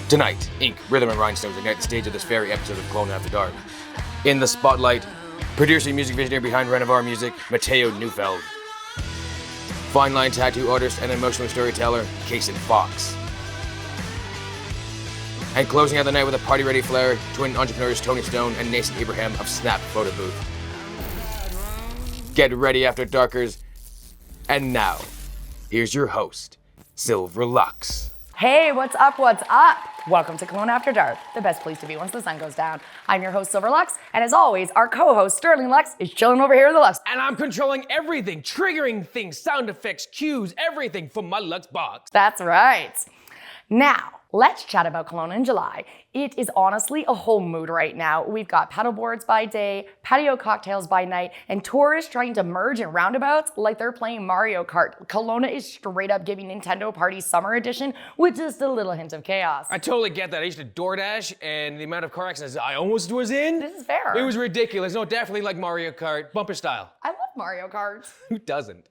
Tonight, ink, rhythm, and rhinestones ignite the stage of this very episode of Kelowna After Dark. In the spotlight, producer and music visionary behind Rinnovare music, Matteo Neufeld. Fine line tattoo artist and emotional storyteller, Kasen, Foxx. And closing out the night with a party-ready flair, twin entrepreneurs Tony Stone and Nathan Abraham of Snap Photobooth. Get ready, After Darkers. And now, here's your host, LUXX. Hey, what's up, what's up? Welcome to Kelowna After Dark, the best place to be once the sun goes down. I'm your host, LUXX, and as always, our co-host, LUXX, is chilling over here in the LUXX. And I'm controlling everything, triggering things, sound effects, cues, everything from my LUXX box. That's right. Now, let's chat about Kelowna in July. It is honestly a whole mood right now. We've got paddleboards by day, patio cocktails by night, and tourists trying to merge in roundabouts like they're playing Mario Kart. Kelowna is straight up giving Nintendo Party Summer Edition with just a little hint of chaos. I totally get that. I used to DoorDash, and the amount of car accidents I almost was in. This is fair. It was ridiculous. No, definitely like Mario Kart, bumper style. I love Mario Kart. Who doesn't?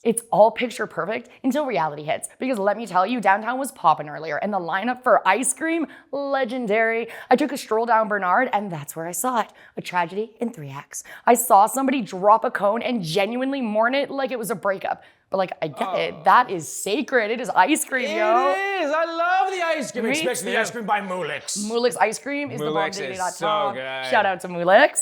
It's all picture perfect until reality hits, because let me tell you, downtown was popping earlier and the lineup for ice cream, legendary. I took a stroll down Bernard and that's where I saw it, a tragedy in 3 acts. I saw somebody drop a cone and genuinely mourn it like it was a breakup. But like, I get it, that is sacred. It is ice cream, yo. It is, I love the ice cream, Me especially too. the ice cream by LUXX. LUXX ice cream is the bomb LUXX is diggity.com. so good. Shout out to LUXX.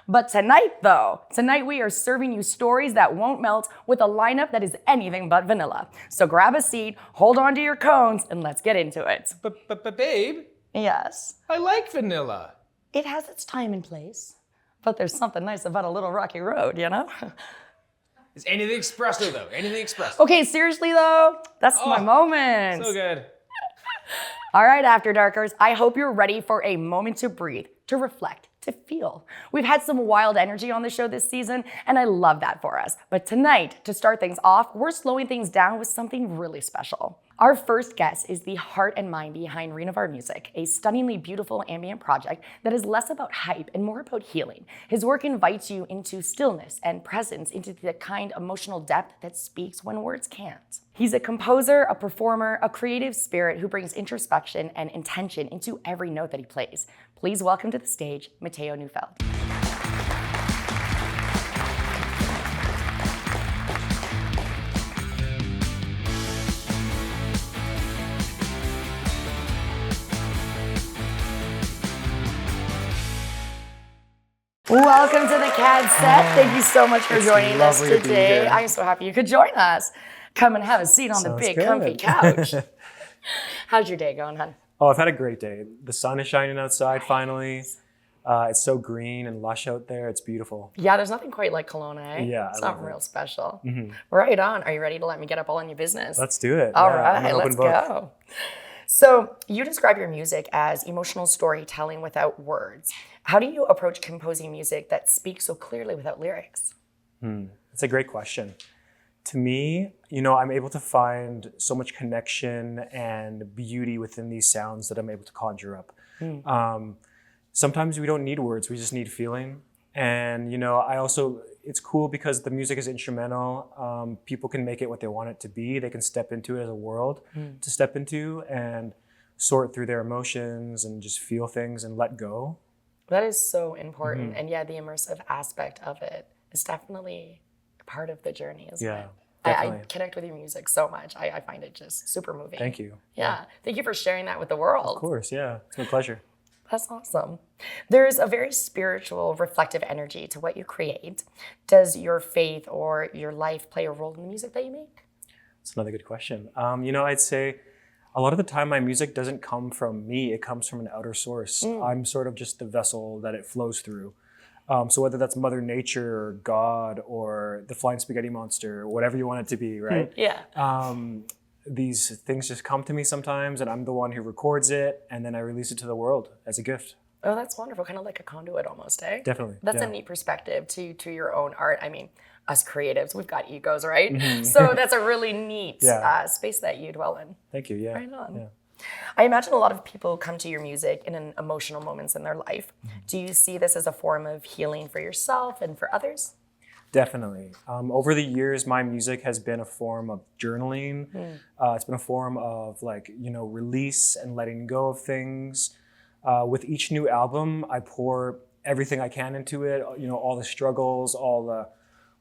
But tonight we are serving you stories that won't melt with a lineup that is anything but vanilla. So grab a seat, hold on to your cones, and let's get into it. But babe, Yes, I like vanilla. it has its time and place, but there's something nice about a little rocky road, you know? Is anything espresso though? Anything espresso? Okay, seriously though, that's my moment. So good. All right, After Darkers, I hope you're ready for a moment to breathe, to reflect, to feel. We've had some wild energy on the show this season, and I love that for us. But tonight, to start things off, we're slowing things down with something really special. Our first guest is the heart and mind behind Rinnovare Music, a stunningly beautiful ambient project that is less about hype and more about healing. His work invites you into stillness and presence, into the kind emotional depth that speaks when words can't. He's a composer, a performer, a creative spirit who brings introspection and intention into every note that he plays. Please welcome to the stage, Matteo Neufeld. Welcome to the CAD set. Thank you so much for joining us lovely to be today. here. I'm so happy you could join us. Come and have a seat on the Sounds big good. comfy couch. How's your day going, hon? Oh, I've had a great day. The sun is shining outside finally. It's so green and lush out there. It's beautiful. Yeah, there's nothing quite like Kelowna, eh? Yeah, It's I love something it. real special. Mm-hmm. Right on. Are you ready to let me get up all in your business? Let's do it. All Yeah, I'm right, an open let's book. go. So you describe your music as emotional storytelling without words. How do you approach composing music that speaks so clearly without lyrics? That's a great question. To me, I'm able to find so much connection and beauty within these sounds that I'm able to conjure up. Sometimes we don't need words, we just need feeling. And, it's cool because the music is instrumental. People can make it what they want it to be. They can step into it as a world to step into and sort through their emotions and just feel things and let go. That is so important. And yeah, the immersive aspect of it is definitely part of the journey, isn't it? I Definitely. connect with your music so much. I find it just super moving. Thank you. Yeah. Thank you for sharing that with the world. Of course, yeah. It's my pleasure. That's awesome. There's a very spiritual, reflective energy to what you create. Does your faith or your life play a role in the music that you make? That's another good question. I'd say a lot of the time my music doesn't come from me. It comes from an outer source. I'm sort of just the vessel that it flows through. So whether that's Mother Nature or God or the flying spaghetti monster or whatever you want it to be, right? Yeah. These things just come to me sometimes and I'm the one who records it and then I release it to the world as a gift. Oh, that's wonderful. Kind of like a conduit almost, eh? Definitely. That's yeah. a neat perspective to your own art. I mean, us creatives, we've got egos, right? So that's a really neat space that you dwell in. Thank you, yeah. Right on. Yeah. I imagine a lot of people come to your music in an emotional moments in their life. Do you see this as a form of healing for yourself and for others? Definitely. Over the years, my music has been a form of journaling. It's been a form of release and letting go of things. With each new album, I pour everything I can into it, all the struggles, all the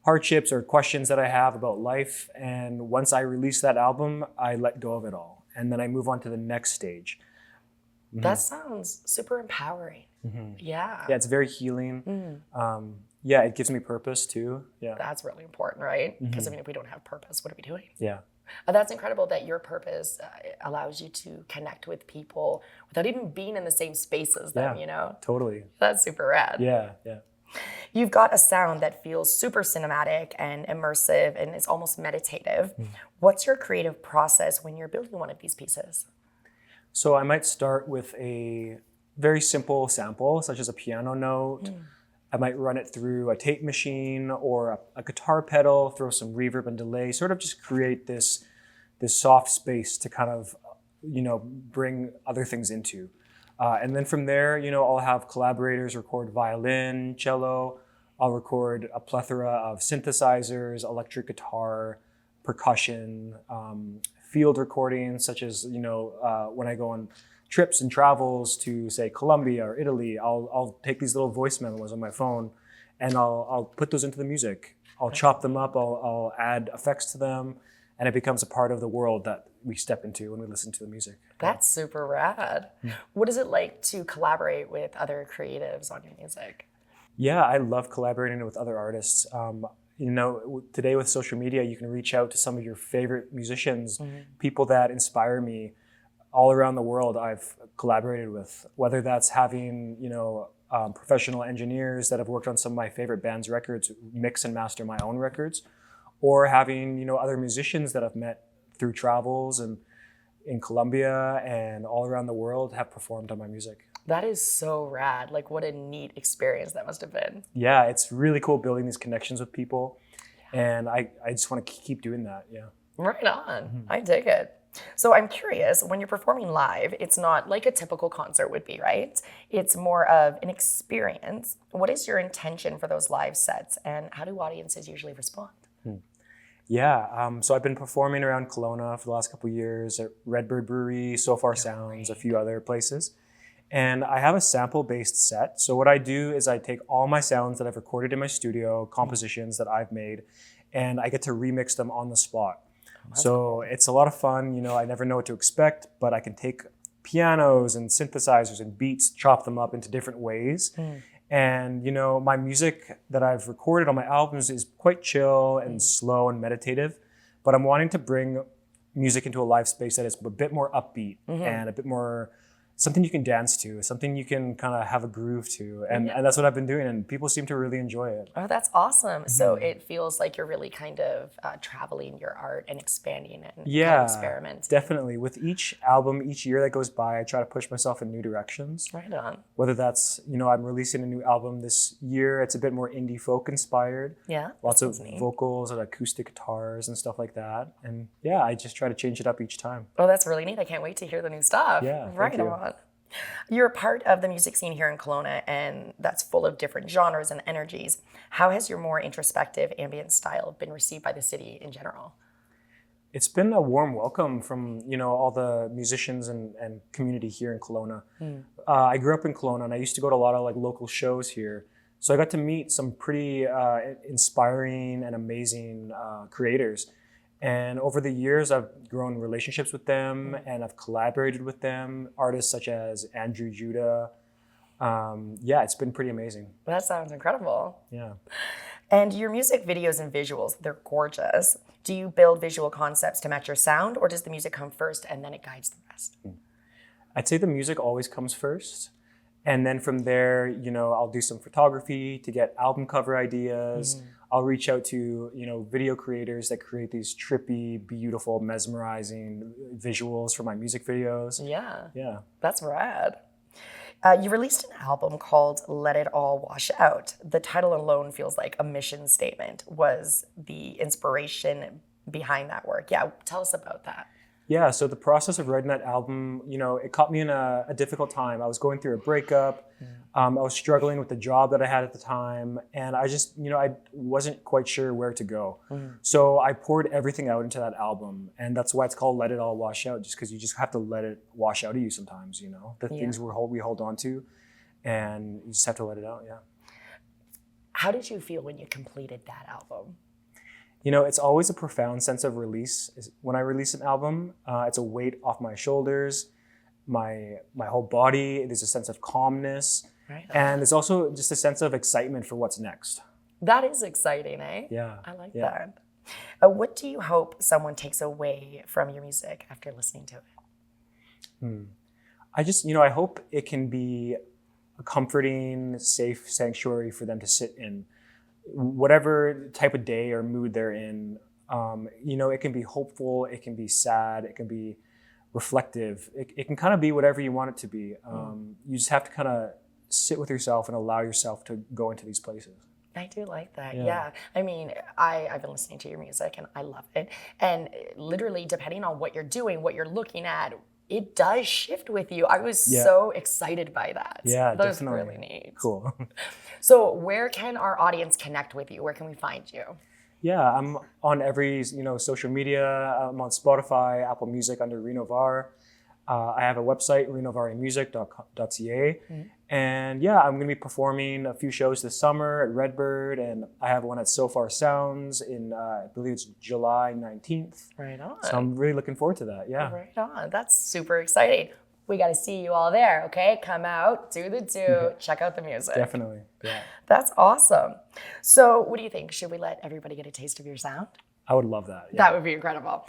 hardships or questions that I have about life. And once I release that album, I let go of it all. And then I move on to the next stage. That sounds super empowering. Yeah. Yeah, it's very healing. Yeah, it gives me purpose too. Yeah. That's really important, right? Because if we don't have purpose, what are we doing? Yeah. That's incredible that your purpose allows you to connect with people without even being in the same space as them, Totally. That's super rad. Yeah, yeah. You've got a sound that feels super cinematic and immersive and it's almost meditative. What's your creative process when you're building one of these pieces? So I might start with a very simple sample, such as a piano note. I might run it through a tape machine or a guitar pedal, throw some reverb and delay, sort of just create this soft space to kind of, bring other things into. And then from there, I'll have collaborators record violin, cello. I'll record a plethora of synthesizers, electric guitar, percussion, field recordings, such as, when I go on trips and travels to, say, Colombia or Italy, I'll take these little voice memos on my phone and I'll put those into the music. I'll chop them up, I'll add effects to them, and it becomes a part of the world that we step into when we listen to the music. That's super rad. What is it like to collaborate with other creatives on your music? Yeah, I love collaborating with other artists. Today with social media, you can reach out to some of your favorite musicians, people that inspire me. All around the world I've collaborated with, whether that's having, professional engineers that have worked on some of my favorite bands' records, mix and master my own records, or having, other musicians that I've met through travels and in Colombia and all around the world have performed on my music. That is so rad. Like, what a neat experience that must have been. Yeah, it's really cool building these connections with people. And I just want to keep doing that, yeah. Right on. I dig it. So I'm curious, when you're performing live, it's not like a typical concert would be, right? It's more of an experience. What is your intention for those live sets, and how do audiences usually respond? Yeah, so I've been performing around Kelowna for the last couple of years at Redbird Brewery, So Far Sounds, a few other places. And I have a sample-based set. So what I do is I take all my sounds that I've recorded in my studio, compositions that I've made, and I get to remix them on the spot. So it's a lot of fun. I never know what to expect, but I can take pianos and synthesizers and beats, chop them up into different ways. And, my music that I've recorded on my albums is quite chill and slow and meditative, but I'm wanting to bring music into a live space that is a bit more upbeat and a bit more something you can dance to, something you can kind of have a groove to. And that's what I've been doing, and people seem to really enjoy it. Oh, that's awesome. So it feels like you're really kind of traveling your art and expanding it and kind of experiment. Definitely. With each album, each year that goes by, I try to push myself in new directions. Right on. Whether that's, I'm releasing a new album this year, it's a bit more indie folk inspired. Yeah. Lots of vocals and acoustic guitars and stuff like that. And yeah, I just try to change it up each time. Oh, that's really neat. I can't wait to hear the new stuff. Yeah. Right on. You're part of the music scene here in Kelowna, and that's full of different genres and energies. How has your more introspective ambient style been received by the city in general? It's been a warm welcome from, all the musicians and community here in Kelowna. I grew up in Kelowna, and I used to go to a lot of local shows here. So I got to meet some pretty inspiring and amazing creators. And over the years, I've grown relationships with them and I've collaborated with them, artists such as Andrew Judah. It's been pretty amazing. That sounds incredible. Yeah. And your music videos and visuals, they're gorgeous. Do you build visual concepts to match your sound, or does the music come first and then it guides the rest? I'd say the music always comes first. And then from there, I'll do some photography to get album cover ideas. I'll reach out to, video creators that create these trippy, beautiful, mesmerizing visuals for my music videos. Yeah. That's rad. You released an album called Let It All Wash Out. The title alone feels like a mission statement. Was the inspiration behind that work? Yeah, tell us about that. Yeah, so the process of writing that album, it caught me in a difficult time. I was going through a breakup. I was struggling with the job that I had at the time. And I just, I wasn't quite sure where to go. So I poured everything out into that album. And that's why it's called Let It All Wash Out, just because you just have to let it wash out of you sometimes, the things we hold on to. And you just have to let it out, yeah. How did you feel when you completed that album? It's always a profound sense of release. When I release an album, it's a weight off my shoulders, my whole body. There's a sense of calmness. Right. And there's also just a sense of excitement for what's next. That is exciting, eh? Yeah. I like that. What do you hope someone takes away from your music after listening to it? I hope it can be a comforting, safe sanctuary for them to sit in. Whatever type of day or mood they're in, it can be hopeful, it can be sad, it can be reflective. It can kind of be whatever you want it to be. You just have to kind of sit with yourself and allow yourself to go into these places. I do like that, yeah. I mean, I've been listening to your music and I love it. And literally, depending on what you're doing, what you're looking at, it does shift with you. I was so excited by that. Yeah, that was definitely. really neat. Cool. So where can our audience connect with you? Where can we find you? Yeah, I'm on every social media. I'm on Spotify, Apple Music under Rinnovare. I have a website, rinnovaremusic.ca. And yeah, I'm going to be performing a few shows this summer at Redbird, and I have one at So Far Sounds in, I believe it's July 19th. Right on. So I'm really looking forward to that, yeah. Right on. That's super exciting. We got to see you all there, okay? Come out, do the do, check out the music. Definitely, yeah. That's awesome. So what do you think? Should we let everybody get a taste of your sound? I would love that. Yeah. That would be incredible.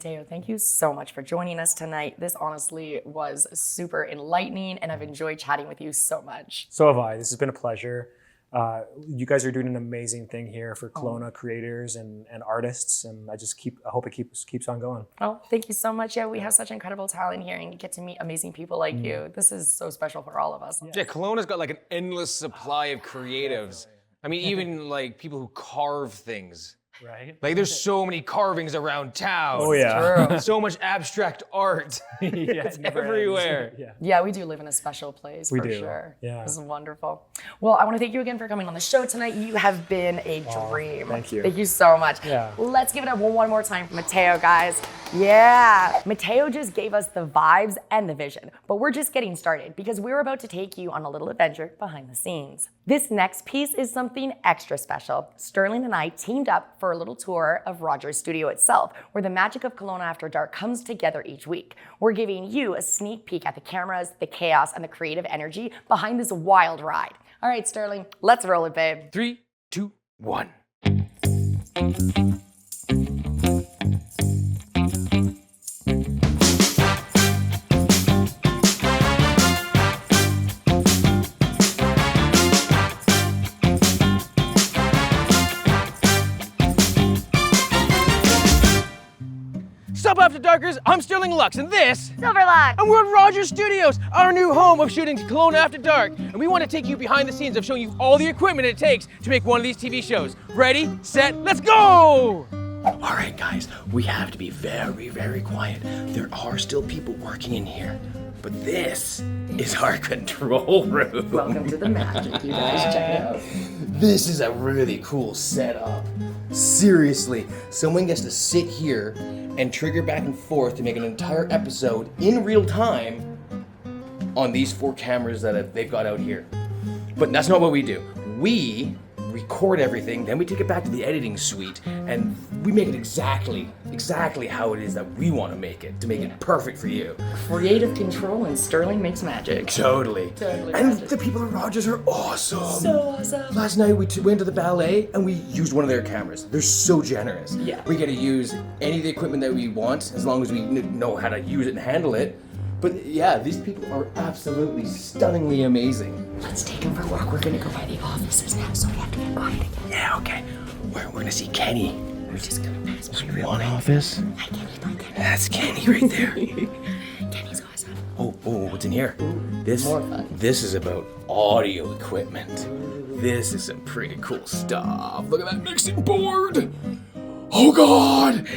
Matteo, thank you so much for joining us tonight. This honestly was super enlightening, and I've enjoyed chatting with you so much. So have I. This has been a pleasure. You guys are doing an amazing thing here for Kelowna creators and artists, and I hope it keeps on going. Oh, thank you so much. Yeah, we have such incredible talent here, and you get to meet amazing people like you. This is so special for all of us. Yeah, Kelowna's got like an endless supply of creatives. I mean, even like people who carve things. Right? Like there's so many carvings around town. Oh yeah. So much abstract art. Yeah, It's it never everywhere. ends. Yeah. Yeah, we do live in a special place for do. sure. Yeah. This is wonderful. Well, I want to thank you again for coming on the show tonight. You have been a dream. thank you. Thank you so much. Yeah. Let's give it up one more time for Matteo, guys. Yeah. Matteo just gave us the vibes and the vision, but we're just getting started because we're about to take you on a little adventure behind the scenes. This next piece is something extra special. Sterling and I teamed up for a little tour of Roger's studio itself, where the magic of Kelowna After Dark comes together each week. We're giving you a sneak peek at the cameras, the chaos, and the creative energy behind this wild ride. All right, Sterling, let's roll it, babe. 3, 2, 1. Sup After Darkers, I'm Sterling LUXX, and this, LUXX. and we're at Rogers Studios, our new home of shooting Kelowna After Dark. And we want to take you behind the scenes of showing you all the equipment it takes to make one of these TV shows. Ready, set, let's go! All right, guys, we have to be very, very quiet. There are still people working in here, but this is our control room. Welcome to the magic, you guys. Check it out. This is a really cool setup. Seriously, someone gets to sit here and trigger back and forth to make an entire episode in real time on these 4 cameras that they've got out here. But that's not what we do. We record everything, then we take it back to the editing suite, and we make it exactly how it is that we want to make it perfect for you. Creative control and Sterling makes magic. Totally. Totally And magic. the people at Rogers are awesome. So awesome. Last night we went to the ballet and we used one of their cameras. They're so generous. Yeah. We get to use any of the equipment that we want as long as we know how to use it and handle it. But yeah, these people are absolutely stunningly amazing. Let's take him for a walk. We're gonna go by the offices now, so we have to get quiet again. Yeah, okay. We're gonna see Kenny. We're just gonna pass by. One office. Hi, Kenny. Bye, Kenny. That's Kenny right there. Kenny's awesome. Oh, what's in here? This more fun. This is about audio equipment. This is some pretty cool stuff. Look at that mixing board. Oh God,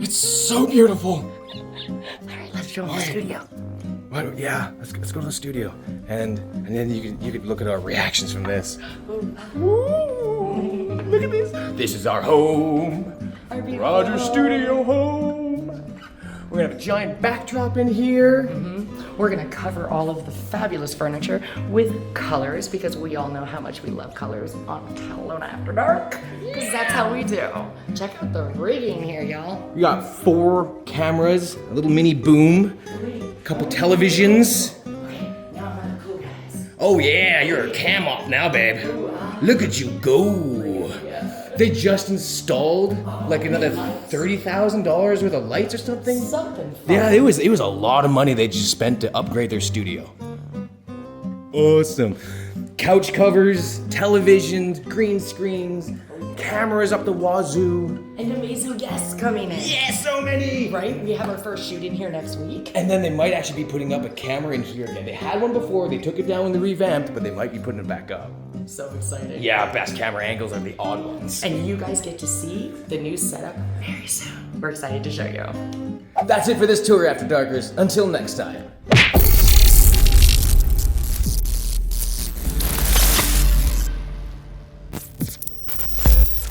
it's so beautiful. Let's show him the studio. Yeah, let's go to the studio, and then you could look at our reactions from this. Woo! Look at this. This is our home, Our beautiful Rogers home. Studio home. We're gonna have a giant backdrop in here. We're gonna cover all of the fabulous furniture with colors because we all know how much we love colors on Kelowna After Dark. Because that's how we do. Check out the rigging here, y'all. We got 4 cameras, a little mini boom, a couple televisions. Okay, now I'm on the cool guys. Oh yeah, you're a cam op now, babe. Look at you go. They just installed like another $30,000 worth of lights or something. Something fun. Yeah, it was a lot of money they just spent to upgrade their studio. Awesome. Couch covers, televisions, green screens, cameras up the wazoo. And amazing guests coming in. Yeah, so many. Right? We have our first shoot in here next week. And then they might actually be putting up a camera in here again. They had one before, they took it down when they revamped, but they might be putting it back up. So excited. Yeah, best camera angles are the odd ones. And you guys get to see the new setup very soon. We're excited to show you. That's it for this tour, After Darkers. Until next time.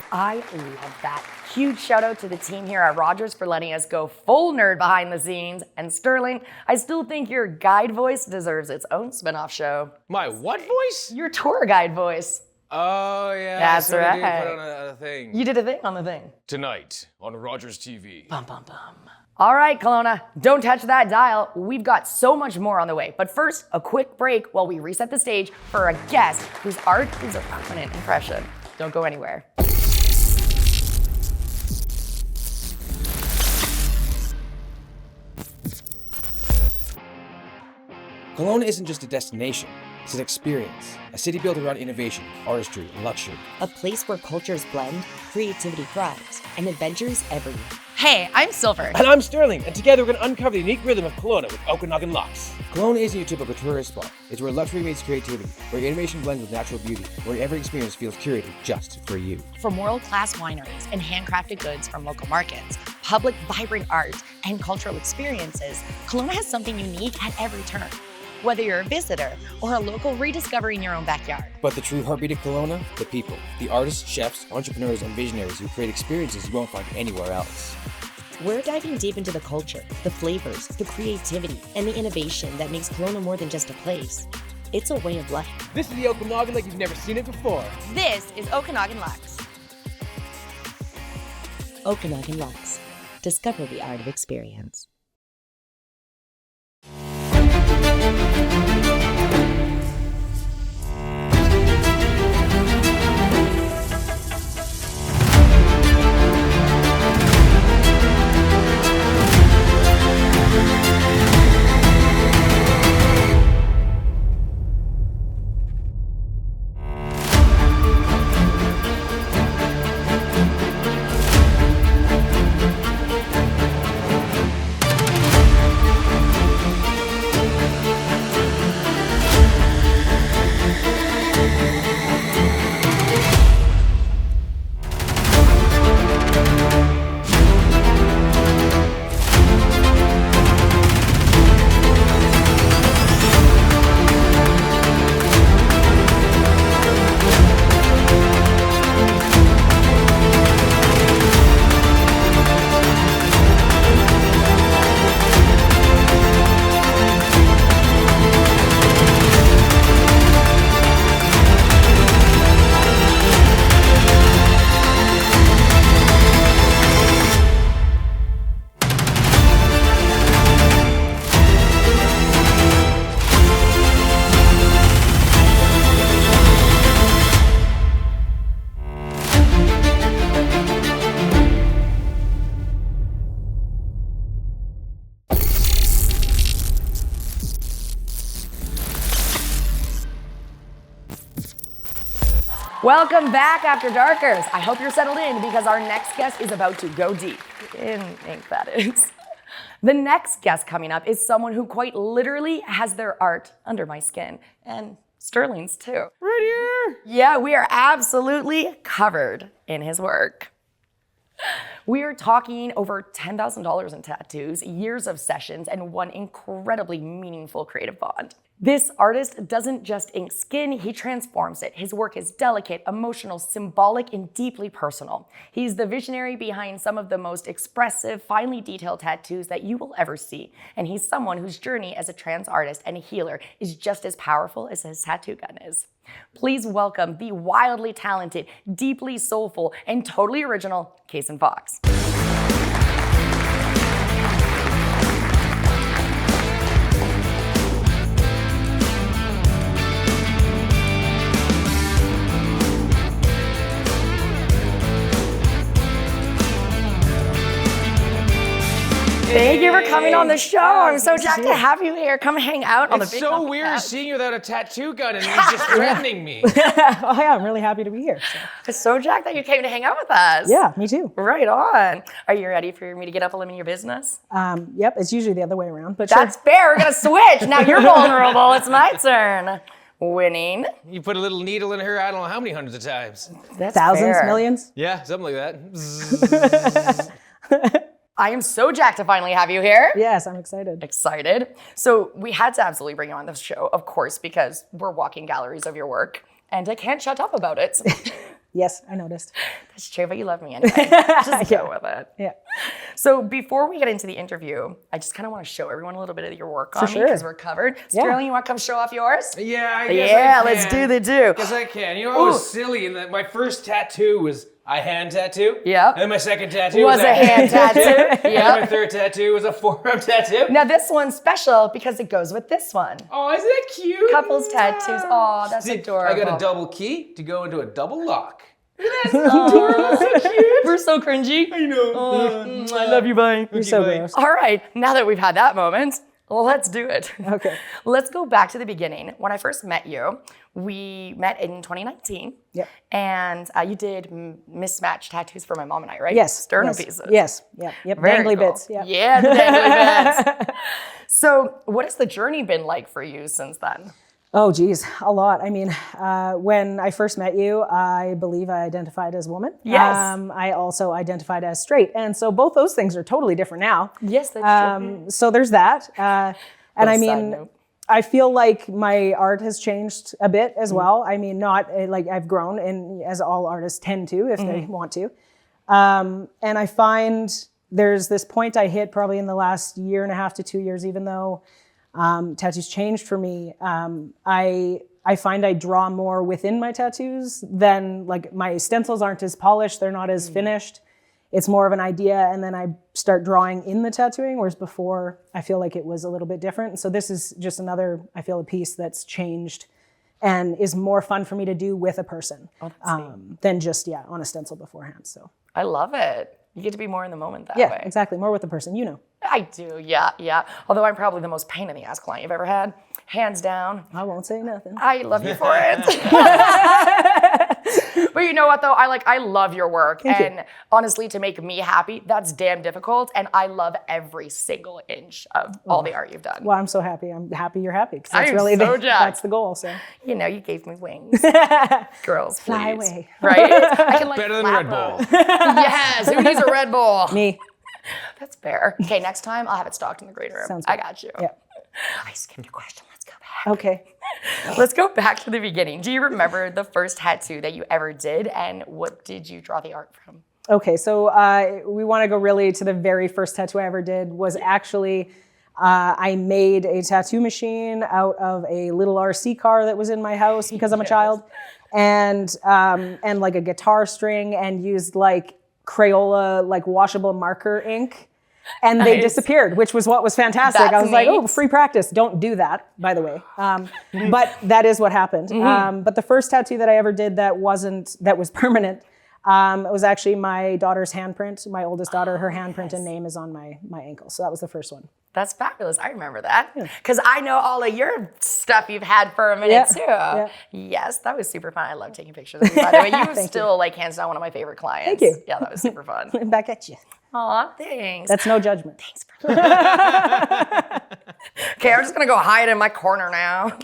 I love that. Huge shout out to the team here at Rogers for letting us go full nerd behind the scenes. And Sterling, I still think your guide voice deserves its own spin-off show. My what voice? Your tour guide voice. Oh yeah, That's I did right. put on a thing. You did a thing on the thing. Tonight on Rogers TV. Bum, bum, bum. All right, Kelowna, don't touch that dial. We've got so much more on the way. But first, a quick break while we reset the stage for a guest whose art is a permanent impression. Don't go anywhere. Kelowna isn't just a destination, it's an experience. A city built around innovation, artistry, and luxury. A place where cultures blend, creativity thrives, and adventures everywhere. Hey, I'm Silver. And I'm Sterling, and together we're going to uncover the unique rhythm of Kelowna with Okanagan LUXX. Kelowna isn't your typical tourist spot. It's where luxury meets creativity, where innovation blends with natural beauty, where every experience feels curated just for you. From world-class wineries and handcrafted goods from local markets, public vibrant art, and cultural experiences, Kelowna has something unique at every turn. Whether you're a visitor or a local rediscovering your own backyard. But the true heartbeat of Kelowna? The people. The artists, chefs, entrepreneurs, and visionaries who create experiences you won't find anywhere else. We're diving deep into the culture, the flavors, the creativity, and the innovation that makes Kelowna more than just a place. It's a way of life. This is the Okanagan like you've never seen it before. This is Okanagan LUXX. Okanagan LUXX. Discover the art of experience. Welcome back, After Darkers. I hope you're settled in because our next guest is about to go deep. In ink, that is. The next guest coming up is someone who quite literally has their art under my skin. And Sterling's too. Right here. Yeah, we are absolutely covered in his work. We are talking over $10,000 in tattoos, years of sessions, and one incredibly meaningful creative bond. This artist doesn't just ink skin, he transforms it. His work is delicate, emotional, symbolic, and deeply personal. He's the visionary behind some of the most expressive, finely detailed tattoos that you will ever see. And he's someone whose journey as a trans artist and a healer is just as powerful as his tattoo gun is. Please welcome the wildly talented, deeply soulful, and totally original Kasen Foxx. Thank you for coming on the show. I'm so jacked to have you here. Come hang out on the big It's so pumpkin weird couch. seeing you without a tattoo gun and he's just threatening me. Oh yeah, I'm really happy to be here. So. I'm so jacked that you came to hang out with us. Yeah, me too. Right on. Are you ready for me to get up and limit your business? Yep, it's usually the other way around, but That's fair. We're going to switch. Now you're vulnerable. It's my turn. Winning. You put a little needle in her, I don't know how many hundreds of times. That's thousands, fair. millions. Yeah, something like that. I am so jacked to finally have you here. Yes, I'm excited. Excited. So we had to absolutely bring you on the show, of course, because we're walking galleries of your work and I can't shut up about it. Yes, I noticed. That's true, but you love me anyway. Just go with it. Yeah. So before we get into the interview, I just kind of want to show everyone a little bit of your work on me sure. because we're covered. Yeah. Sterling, you want to come show off yours? Yeah, I guess Yeah, I can. let's do the do. Yes, I can. You know, I was silly in that my first tattoo was a hand tattoo. Yep. And then my second tattoo Was a hand tattoo. And then my Yep. third tattoo was a forearm tattoo. Now this one's special because it goes with this one. Oh, isn't that cute? Couples tattoos. Oh, that's See, adorable. I got a double key to go into a double lock. We're so cringy. I know. I love you, bye. You're so bye. gross. All right, now that we've had that moment, Let's do it. Okay. Let's go back to the beginning. When I first met you, we met in 2019. Yep. And you did mismatched tattoos for my mom and I, right? Yes. Sternum yes, pieces. Yes. Yep. Yep. Very Dangly cool. bits. Yep. Yeah, the dangly bits. So what has the journey been like for you since then? Oh, geez, a lot. I mean, when I first met you, I believe I identified as a woman. Yes. I also identified as straight. And so both those things are totally different now. Yes, that's true. So there's that. And I Side mean, note. I feel like my art has changed a bit as Mm-hmm. well. I mean, not like I've grown, and as all artists tend to if they want to. And I find there's this point I hit probably in the last 1.5 to 2 years, even though tattoos changed for me. I find I draw more within my tattoos than like my stencils aren't as polished. They're not as finished. It's more of an idea, and then I start drawing in the tattooing, whereas before I feel like it was a little bit different. And so this is just another, I feel, a piece that's changed and is more fun for me to do with a person than just, on a stencil beforehand. So I love it. You get to be more in the moment that yeah, way. exactly. More with the person, you know. I do, yeah. Although I'm probably the most pain in the ass client you've ever had. Hands down. I won't say nothing. I love you for it. But you know what though? I love your work. Thank you. And honestly, to make me happy, that's damn difficult. And I love every single inch of all the art you've done. Well, I'm so happy. I'm happy you're happy, because that's I'm really so jacked. that's the goal. So You know, you gave me wings. Girls, Fly please. away. Right? I can like Better than flap Red Bull. them. Yes, who needs a Red Bull? me. That's fair. Okay, next time I'll have it stocked in the green room. Sounds I good. got you. Yeah. I skipped your question. Let's go back. Okay. Let's go back to the beginning. Do you remember the first tattoo that you ever did, and what did you draw the art from? Okay, so we want to go really to the very first tattoo I ever did was actually I made a tattoo machine out of a little RC car that was in my house because I'm a child, and like a guitar string, and used like Crayola like washable marker ink. And they Nice. disappeared, which was what was fantastic. That's I was like, neat. oh, free practice. Don't do that, by the way. But that is what happened. But the first tattoo that I ever did that was permanent, it was actually my daughter's handprint. My oldest daughter, her handprint and name is on my ankle. So that was the first one. That's fabulous. I remember that because I know all of your stuff you've had for a minute Yeah, too. yeah. Yes, that was super fun. I love taking pictures of you. By the way, you still like hands down one of my favorite clients. Thank you. Yeah, that was super fun. Back at you. Aw, thanks. That's no judgment. Okay, I'm just gonna go hide in my corner now.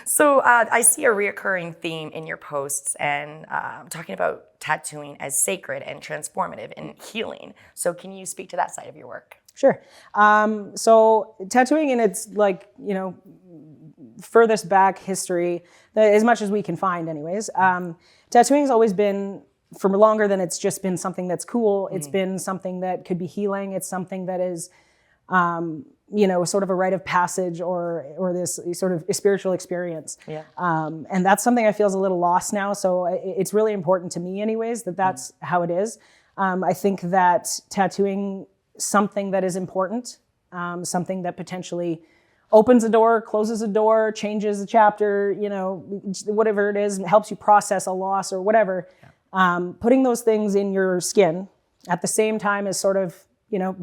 So I see a reoccurring theme in your posts and talking about tattooing as sacred and transformative and healing. So can you speak to that side of your work? Sure. So tattooing in its furthest back history, as much as we can find anyways, tattooing has always been, for longer than it's just been something that's cool, it's been something that could be healing. It's something that is, sort of a rite of passage or this sort of spiritual experience. Yeah. And that's something I feel is a little lost now. So it's really important to me anyways, that's how it is. I think that tattooing something that is important, something that potentially opens a door, closes a door, changes a chapter, whatever it is, and helps you process a loss or whatever. Putting those things in your skin at the same time as sort of,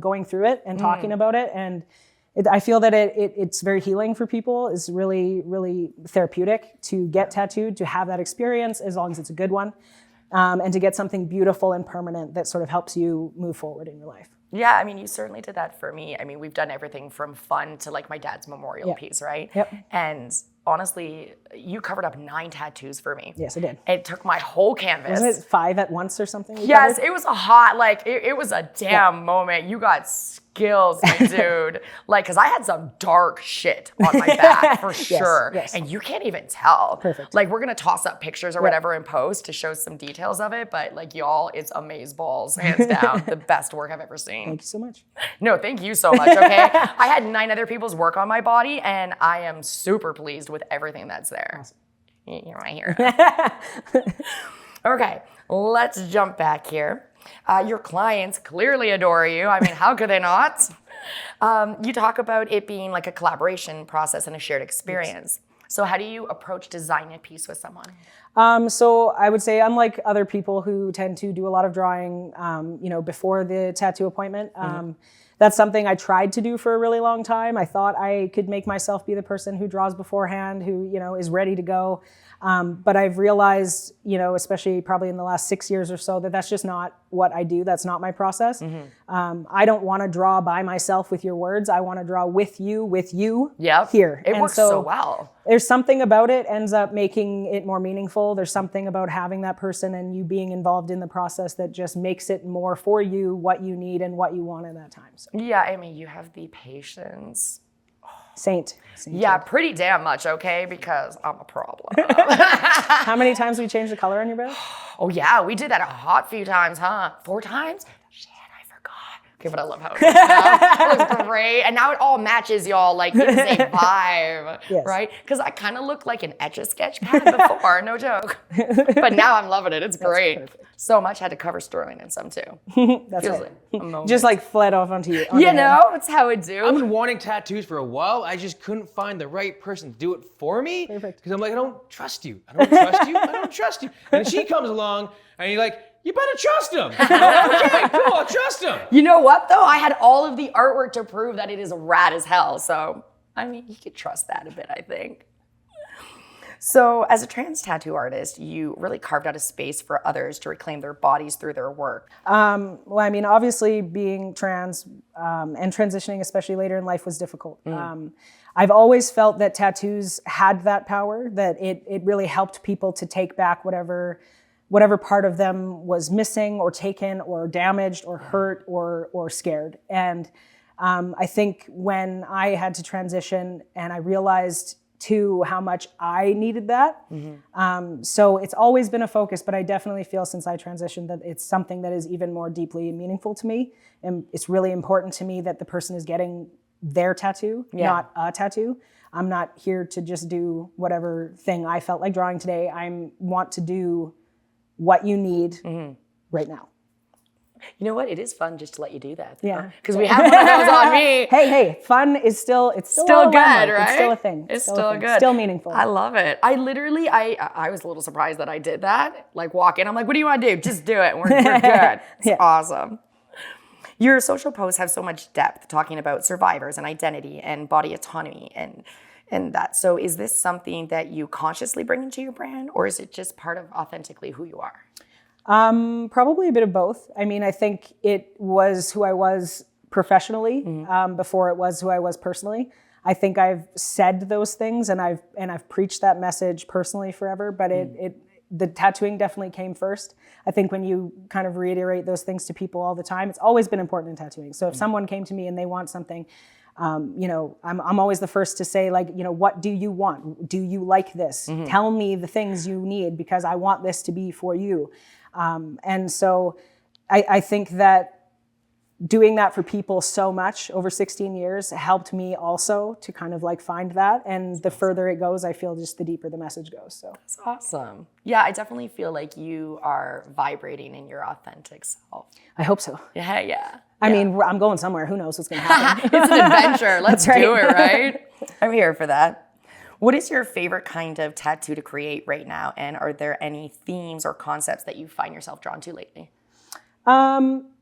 going through it and talking about it. And I feel that it's very healing for people. It's really, really therapeutic to get tattooed, to have that experience, as long as it's a good one, and to get something beautiful and permanent that sort of helps you move forward in your life. Yeah, I mean, you certainly did that for me. I mean, we've done everything from fun to like my dad's memorial piece, right? Yep. And honestly, you covered up 9 tattoos for me. Yes, I did. It took my whole canvas. Wasn't it 5 at once or something? Yes, covered? it was a hot, it was a damn moment. You got skills, my dude. Cause I had some dark shit on my back for sure. Yes. And you can't even tell. Perfect. We're gonna toss up pictures or whatever in post to show some details of it, but y'all, it's amazeballs, hands down. The best work I've ever seen. Thank you so much. No, thank you so much, okay? I had 9 other people's work on my body, and I am super pleased with everything that's there. Awesome. You're my hero. Okay, let's jump back here. Your clients clearly adore you. I mean, how could they not? You talk about it being like a collaboration process and a shared experience. So how do you approach designing a piece with someone? So I would say, unlike other people who tend to do a lot of drawing, before the tattoo appointment, that's something I tried to do for a really long time. I thought I could make myself be the person who draws beforehand, who, is ready to go. But I've realized, especially probably in the last 6 years or so, that that's just not what I do. That's not my process. I don't want to draw by myself with your words. I want to draw with you here. It works so well. There's something about it ends up making it more meaningful. There's something about having that person and you being involved in the process that just makes it more for you, what you need and what you want at that time. So. Yeah, I mean, you have the patience. Saint. Yeah, pretty damn much, okay? Because I'm a problem. How many times have we changed the color on your bed? Oh yeah, we did that a hot few times, huh? 4 times? Shit, I forgot. Okay, but I love how it looks now. It looks great. And now it all matches y'all, like, it is a vibe, yes. right? Because I kind of looked like an Etch-a-Sketch cat before, no joke. But now I'm loving it. It's great. So much, had to cover Sterling in some too. That's Feels right. like a moment. Just like fled off onto you. That's how it do. I've been wanting tattoos for a while. I just couldn't find the right person to do it for me. Perfect. Because I'm like, I don't trust you. I don't trust you. I don't trust you. And she comes along and you're like, you better trust him. Okay, cool, I'll trust him. You know what though? I had all of the artwork to prove that it is rad as hell. So, I mean, you could trust that a bit, I think. So as a trans tattoo artist, you really carved out a space for others to reclaim their bodies through their work. Well, I mean, obviously being trans and transitioning, especially later in life, was difficult. I've always felt that tattoos had that power, that it really helped people to take back whatever part of them was missing or taken or damaged or hurt or scared. And I think when I had to transition and I realized too how much I needed that. So it's always been a focus, but I definitely feel since I transitioned that it's something that is even more deeply meaningful to me. And it's really important to me that the person is getting their tattoo, not a tattoo. I'm not here to just do whatever thing I felt like drawing today. I want to do what you need right now. You know what? It is fun just to let you do that. Yeah. Because we have one of those on me. Hey, fun is still good, right? Right? It's still a thing. It's still good. Still meaningful. I love it. I literally, I was a little surprised that I did that. Like walk in, I'm like, what do you want to do? Just do it. We're good. It's awesome. Your social posts have so much depth talking about survivors and identity and body autonomy and that. So is this something that you consciously bring into your brand or is it just part of authentically who you are? Probably a bit of both. I mean, I think it was who I was professionally before it was who I was personally. I think I've said those things and I've preached that message personally forever, but the tattooing definitely came first. I think when you kind of reiterate those things to people all the time, it's always been important in tattooing. So if someone came to me and they want something, I'm always the first to say, like, what do you want? Do you like this? Tell me the things you need because I want this to be for you. And so I think that doing that for people so much over 16 years helped me also to kind of like find that. And the further it goes, I feel just the deeper the message goes. So that's awesome. Yeah, I definitely feel like you are vibrating in your authentic self. I hope so. Yeah. I mean, I'm going somewhere. Who knows what's going to happen? It's an adventure. Let's That's right. do it, right? I'm here for that. What is your favorite kind of tattoo to create right now? And are there any themes or concepts that you find yourself drawn to lately?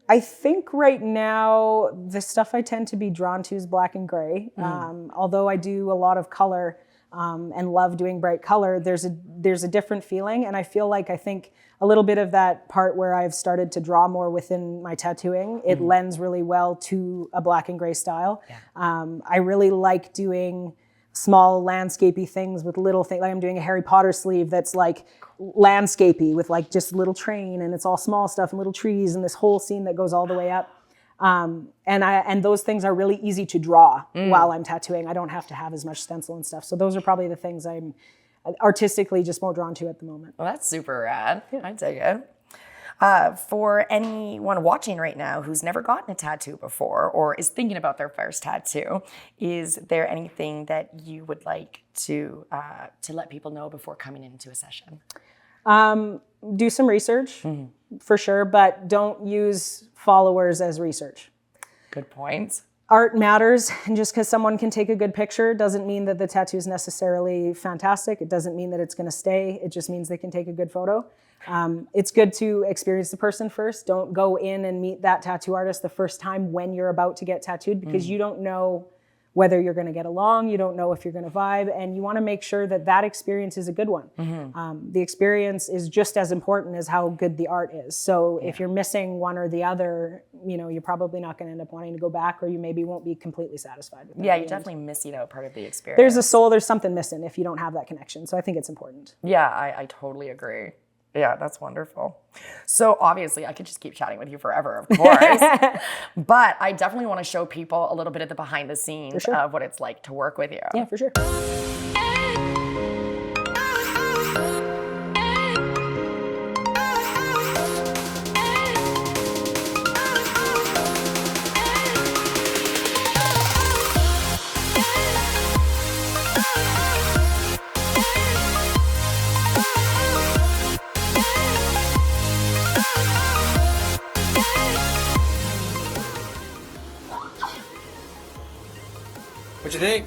I think right now, the stuff I tend to be drawn to is black and gray. Although I do a lot of color and love doing bright color, there's a different feeling. And I feel like I think a little bit of that part where I've started to draw more within my tattooing, it lends really well to a black and gray style. Yeah. I really like doing small landscapey things with little things. Like I'm doing a Harry Potter sleeve that's like landscapey with like just a little train and it's all small stuff and little trees and this whole scene that goes all the way up. And those things are really easy to draw while I'm tattooing. I don't have to have as much stencil and stuff. So those are probably the things I'm artistically just more drawn to at the moment. Well, that's super rad. I dig it. For anyone watching right now who's never gotten a tattoo before or is thinking about their first tattoo, is there anything that you would like to let people know before coming into a session? Do some research, for sure, but don't use followers as research. Good point. Art matters, and just because someone can take a good picture doesn't mean that the tattoo is necessarily fantastic. It doesn't mean that it's going to stay. It just means they can take a good photo. It's good to experience the person first. Don't go in and meet that tattoo artist the first time when you're about to get tattooed, because you don't know whether you're going to get along, you don't know if you're going to vibe, and you want to make sure that that experience is a good one. The experience is just as important as how good the art is. So if you're missing one or the other, you know, you're probably not going to end up wanting to go back, or you maybe won't be completely satisfied with it. Yeah, you're definitely missing out part of the experience. There's a soul, there's something missing if you don't have that connection. So I think it's important. Yeah, I totally agree. Yeah, that's wonderful. So obviously I could just keep chatting with you forever, of course. But I definitely want to show people a little bit of the behind the scenes of what it's like to work with you. Yeah, for sure. What you think?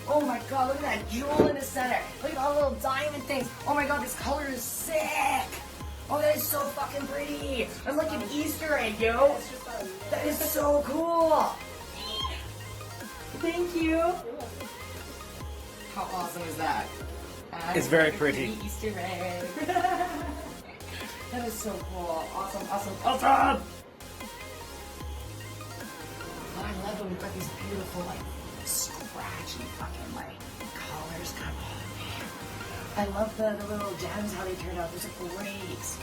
Oh my god, look at that jewel in the center. Look at all the little diamond things. Oh my god, this color is sick. Oh, that is so fucking pretty. I'm like an Easter egg, yo. That is so cool. Thank you. How awesome is that? It's very pretty. Easter egg. That is so cool. Awesome, awesome, awesome. But I love when we've got these beautiful, like, scratchy fucking, like, colors. Come on, man. I love the little gems, how they turned out. Those are great.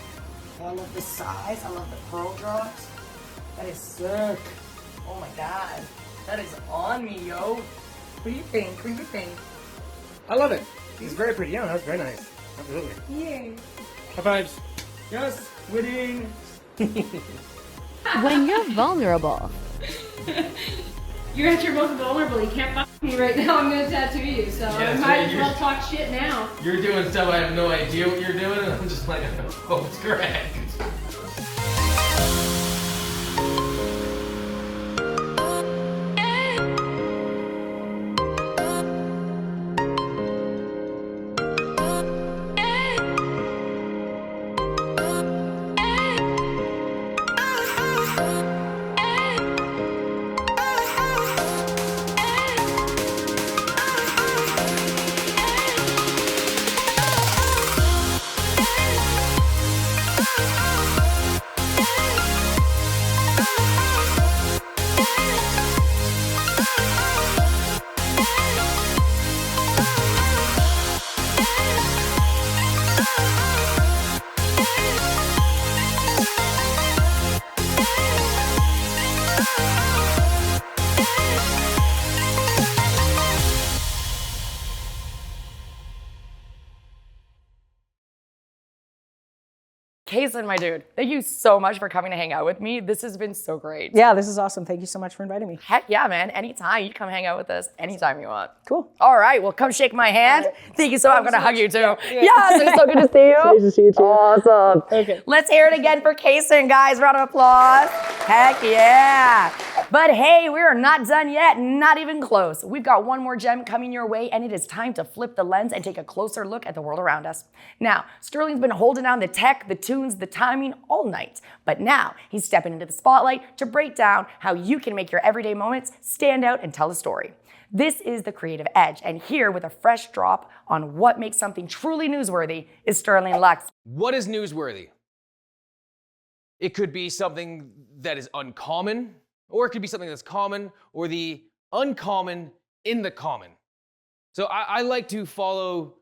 I love the size. I love the pearl drops. That is sick. Oh my god. That is on me, yo. What do you think? What do you think? I love it. It's very pretty. Yeah, that's very nice. Absolutely. Yay. High fives. Yes, winning. When you're vulnerable, You're at your most vulnerable. You can't fuck me right now. I'm gonna tattoo you, so I might as well talk shit now. You're doing stuff I have no idea what you're doing, and I'm just like, oh, it's correct. Kasen, my dude, thank you so much for coming to hang out with me. This has been so great. Yeah, this is awesome. Thank you so much for inviting me. Heck yeah, man. Anytime. You come hang out with us anytime you want. Cool. All right. Well, come shake my hand. Thank you so much. I'm going to hug you too. Yes, it's so good to see you. Nice to see you too. Awesome. Okay. Let's hear it again for Kasen, guys. Round of applause. Heck yeah. But hey, we are not done yet. Not even close. We've got one more gem coming your way, and it is time to flip the lens and take a closer look at the world around us. Now, Sterling's been holding down the tech, the tunes, the timing all night. But now he's stepping into the spotlight to break down how you can make your everyday moments stand out and tell a story. This is The Creative Edge, and here with a fresh drop on what makes something truly newsworthy is Sterling LUXX. What is newsworthy? It could be something that is uncommon, or it could be something that's common, or the uncommon in the common. So I like to follow,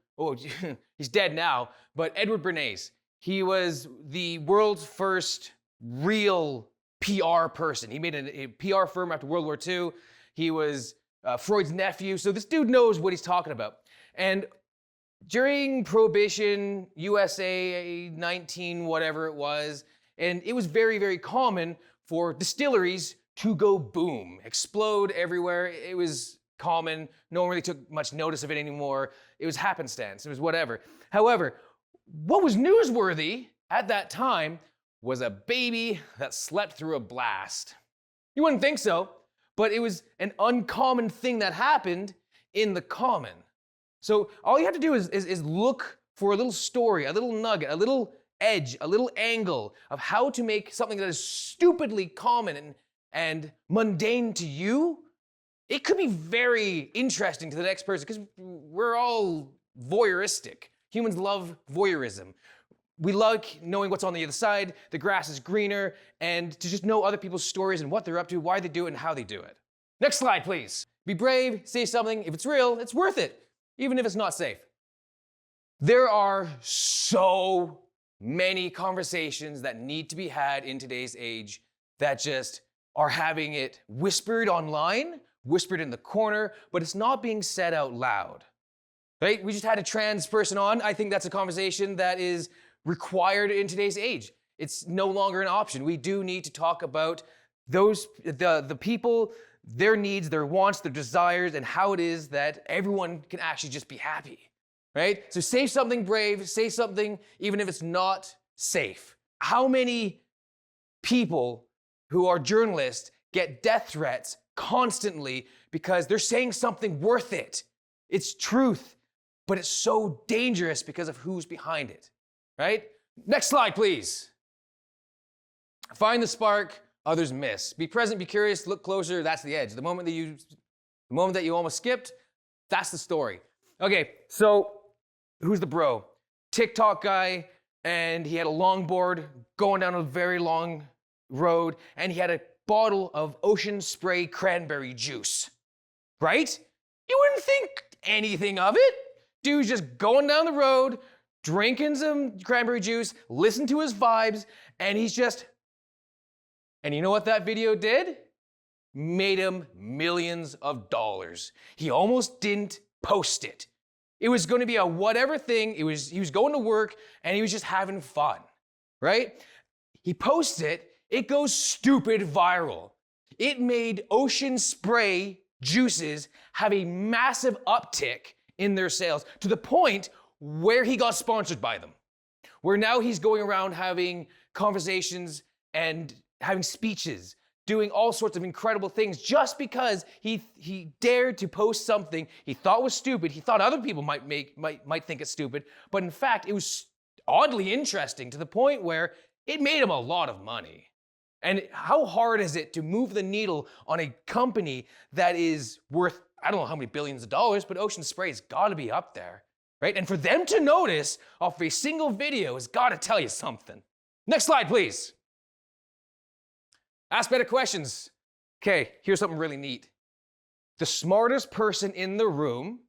he's dead now, but Edward Bernays. He was the world's first real PR person. He made a PR firm after World War II. He was Freud's nephew, so this dude knows what he's talking about. And during Prohibition, USA 19, whatever it was, and it was very, very common for distilleries to go boom, explode everywhere. It was common. No one really took much notice of it anymore. It was happenstance. It was whatever. However, what was newsworthy at that time was a baby that slept through a blast. You wouldn't think so, but it was an uncommon thing that happened in the common. So all you have to do is look for a little story, a little nugget, a little edge, a little angle of how to make something that is stupidly common and mundane to you, it could be very interesting to the next person because we're all voyeuristic. Humans love voyeurism. We like knowing what's on the other side, the grass is greener, and to just know other people's stories and what they're up to, why they do it, and how they do it. Next slide, please. Be brave, say something. If it's real, it's worth it, even if it's not safe. There are so many conversations that need to be had in today's age that just are having it whispered online, whispered in the corner, but it's not being said out loud. Right? We just had a trans person on. I think that's a conversation that is required in today's age. It's no longer an option. We do need to talk about the people, their needs, their wants, their desires, and how it is that everyone can actually just be happy. Right? So say something brave, say something even if it's not safe. How many people who are journalists get death threats constantly because they're saying something worth it? It's truth, but it's so dangerous because of who's behind it, right? Next slide, please. Find the spark others miss. Be present, be curious, look closer, that's the edge. The moment that you almost skipped, that's the story. Okay, so who's the bro? TikTok guy, and he had a longboard going down a very long road, and he had a bottle of ocean spray cranberry juice, right? You wouldn't think anything of it. Dude's just going down the road, drinking some cranberry juice, listen to his vibes, and and you know what that video did? Made him millions of dollars. He almost didn't post it. It was going to be a whatever thing. He was going to work and he was just having fun, right? He posts it, it goes stupid viral. It made ocean spray juices have a massive uptick in their sales to the point where he got sponsored by them. Where now he's going around having conversations and having speeches, doing all sorts of incredible things just because he dared to post something he thought was stupid. He thought other people might think it's stupid, but in fact, it was oddly interesting to the point where it made him a lot of money. And how hard is it to move the needle on a company that is worth, I don't know how many billions of dollars, but Ocean Spray's gotta be up there, right? And for them to notice off a single video has gotta tell you something. Next slide, please. Ask better questions. Okay, here's something really neat. The smartest person in the room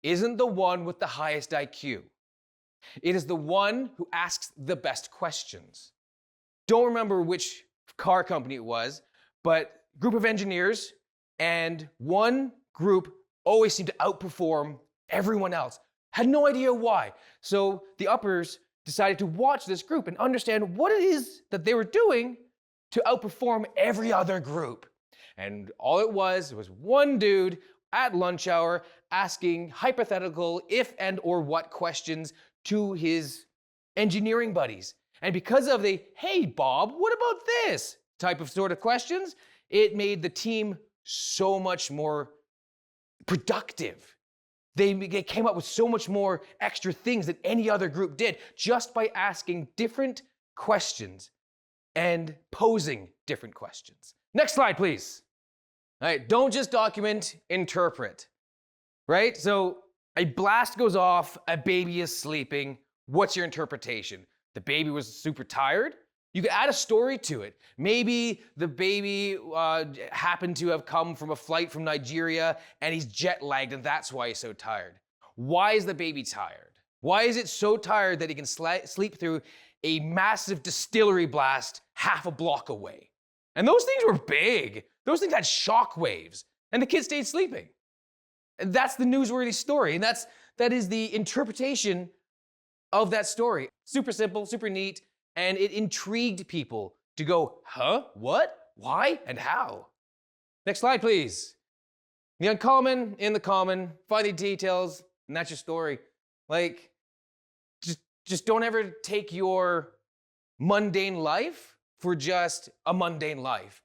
isn't the one with the highest IQ. It is the one who asks the best questions. Don't remember which car company it was, but group of engineers, and one group always seemed to outperform everyone else. Had no idea why. So the uppers decided to watch this group and understand what it is that they were doing to outperform every other group. And all it was one dude at lunch hour asking hypothetical if and or what questions to his engineering buddies. And because of the, hey Bob, what about this type of sort of questions, it made the team so much more productive. They came up with so much more extra things than any other group did just by asking different questions and posing different questions. Next slide, please. All right, don't just document, interpret, right? So a blast goes off, a baby is sleeping. What's your interpretation? The baby was super tired. You could add a story to it. Maybe the baby happened to have come from a flight from Nigeria and he's jet lagged and that's why he's so tired. Why is the baby tired? Why is it so tired that he can sleep through a massive distillery blast half a block away? And those things were big. Those things had shock waves and the kid stayed sleeping. And that's the newsworthy story. And that is the interpretation of that story. Super simple, super neat, and it intrigued people to go, huh, what, why, and how? Next slide, please. The uncommon in the common, find the details, and that's your story. Like, just don't ever take your mundane life for just a mundane life.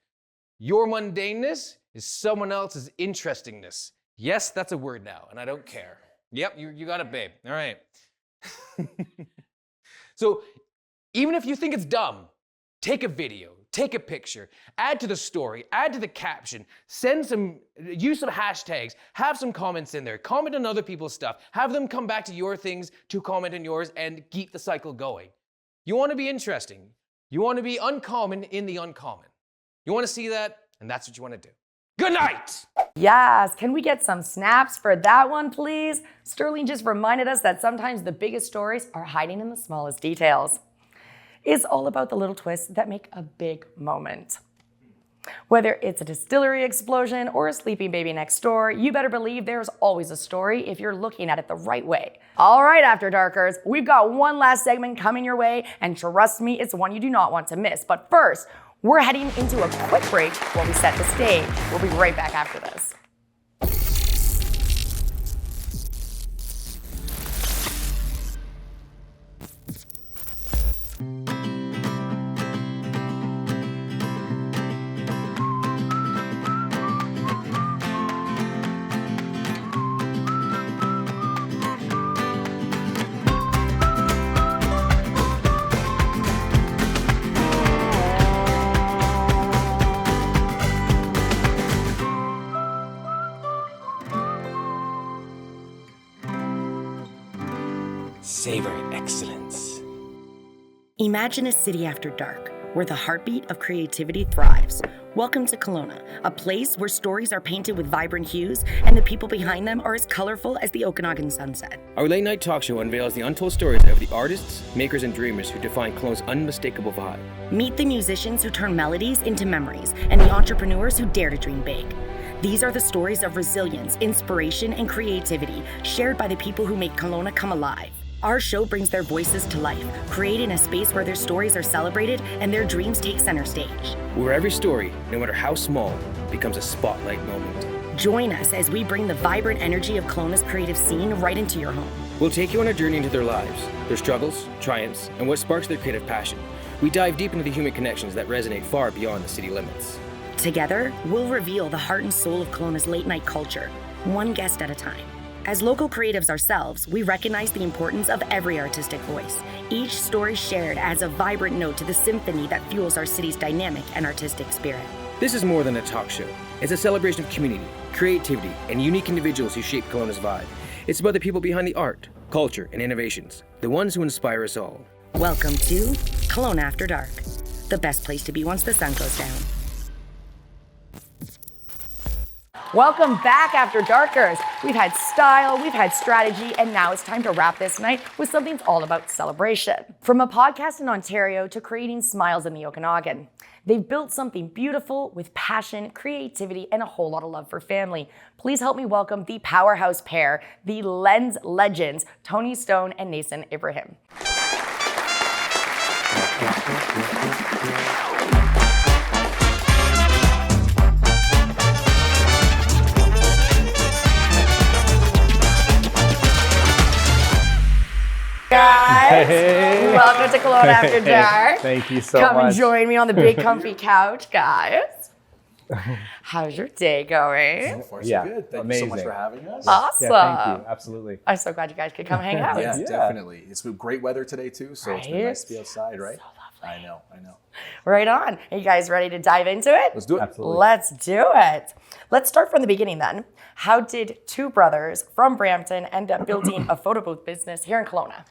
Your mundaneness is someone else's interestingness. Yes, that's a word now, and I don't care. Yep, you got it, babe. All right. So even if you think it's dumb, take a video, take a picture, add to the story, add to the caption, use some hashtags, have some comments in there, comment on other people's stuff, have them come back to your things to comment on yours and keep the cycle going. You want to be interesting. You want to be uncommon in the uncommon. You want to see that, and that's what you want to do. Good night! Yes, can we get some snaps for that one, please? Sterling just reminded us that sometimes the biggest stories are hiding in the smallest details. It's all about the little twists that make a big moment. Whether it's a distillery explosion or a sleeping baby next door, you better believe there's always a story if you're looking at it the right way. All right, After Darkers, we've got one last segment coming your way, and trust me, it's one you do not want to miss. But first, we're heading into a quick break while we set the stage. We'll be right back after this. Savor excellence. Imagine a city after dark, where the heartbeat of creativity thrives. Welcome to Kelowna, a place where stories are painted with vibrant hues and the people behind them are as colorful as the Okanagan sunset. Our late night talk show unveils the untold stories of the artists, makers, and dreamers who define Kelowna's unmistakable vibe. Meet the musicians who turn melodies into memories and the entrepreneurs who dare to dream big. These are the stories of resilience, inspiration, and creativity shared by the people who make Kelowna come alive. Our show brings their voices to life, creating a space where their stories are celebrated and their dreams take center stage. Where every story, no matter how small, becomes a spotlight moment. Join us as we bring the vibrant energy of Kelowna's creative scene right into your home. We'll take you on a journey into their lives, their struggles, triumphs, and what sparks their creative passion. We dive deep into the human connections that resonate far beyond the city limits. Together, we'll reveal the heart and soul of Kelowna's late-night culture, one guest at a time. As local creatives ourselves, we recognize the importance of every artistic voice. Each story shared adds a vibrant note to the symphony that fuels our city's dynamic and artistic spirit. This is more than a talk show. It's a celebration of community, creativity, and unique individuals who shape Kelowna's vibe. It's about the people behind the art, culture, and innovations, the ones who inspire us all. Welcome to Kelowna After Dark, the best place to be once the sun goes down. Welcome back, After Darkers. We've had style, we've had strategy, and now it's time to wrap this night with something all about celebration. From a podcast in Ontario to creating smiles in the Okanagan, they've built something beautiful with passion, creativity, and a whole lot of love for family. Please help me welcome the powerhouse pair, the Lens legends, Tony Stone and Nathan Ibrahim. Guys, Hey. welcome to Kelowna After Dark. Thank you so Come much. and join me on the big comfy couch, guys. How's your day going? Yeah, Good. Thank amazing. you so much for having us. Awesome. Yeah, thank you. Absolutely. I'm so glad you guys could come hang out. Yeah, Yeah. definitely. It's been great weather today too, so it's been Right? nice to be outside, right? So lovely. I know. Right on. Are you guys ready to dive into it? Let's do it. Absolutely. Let's do it. Let's start from the beginning then. How did two brothers from Brampton end up building a photo booth business here in Kelowna?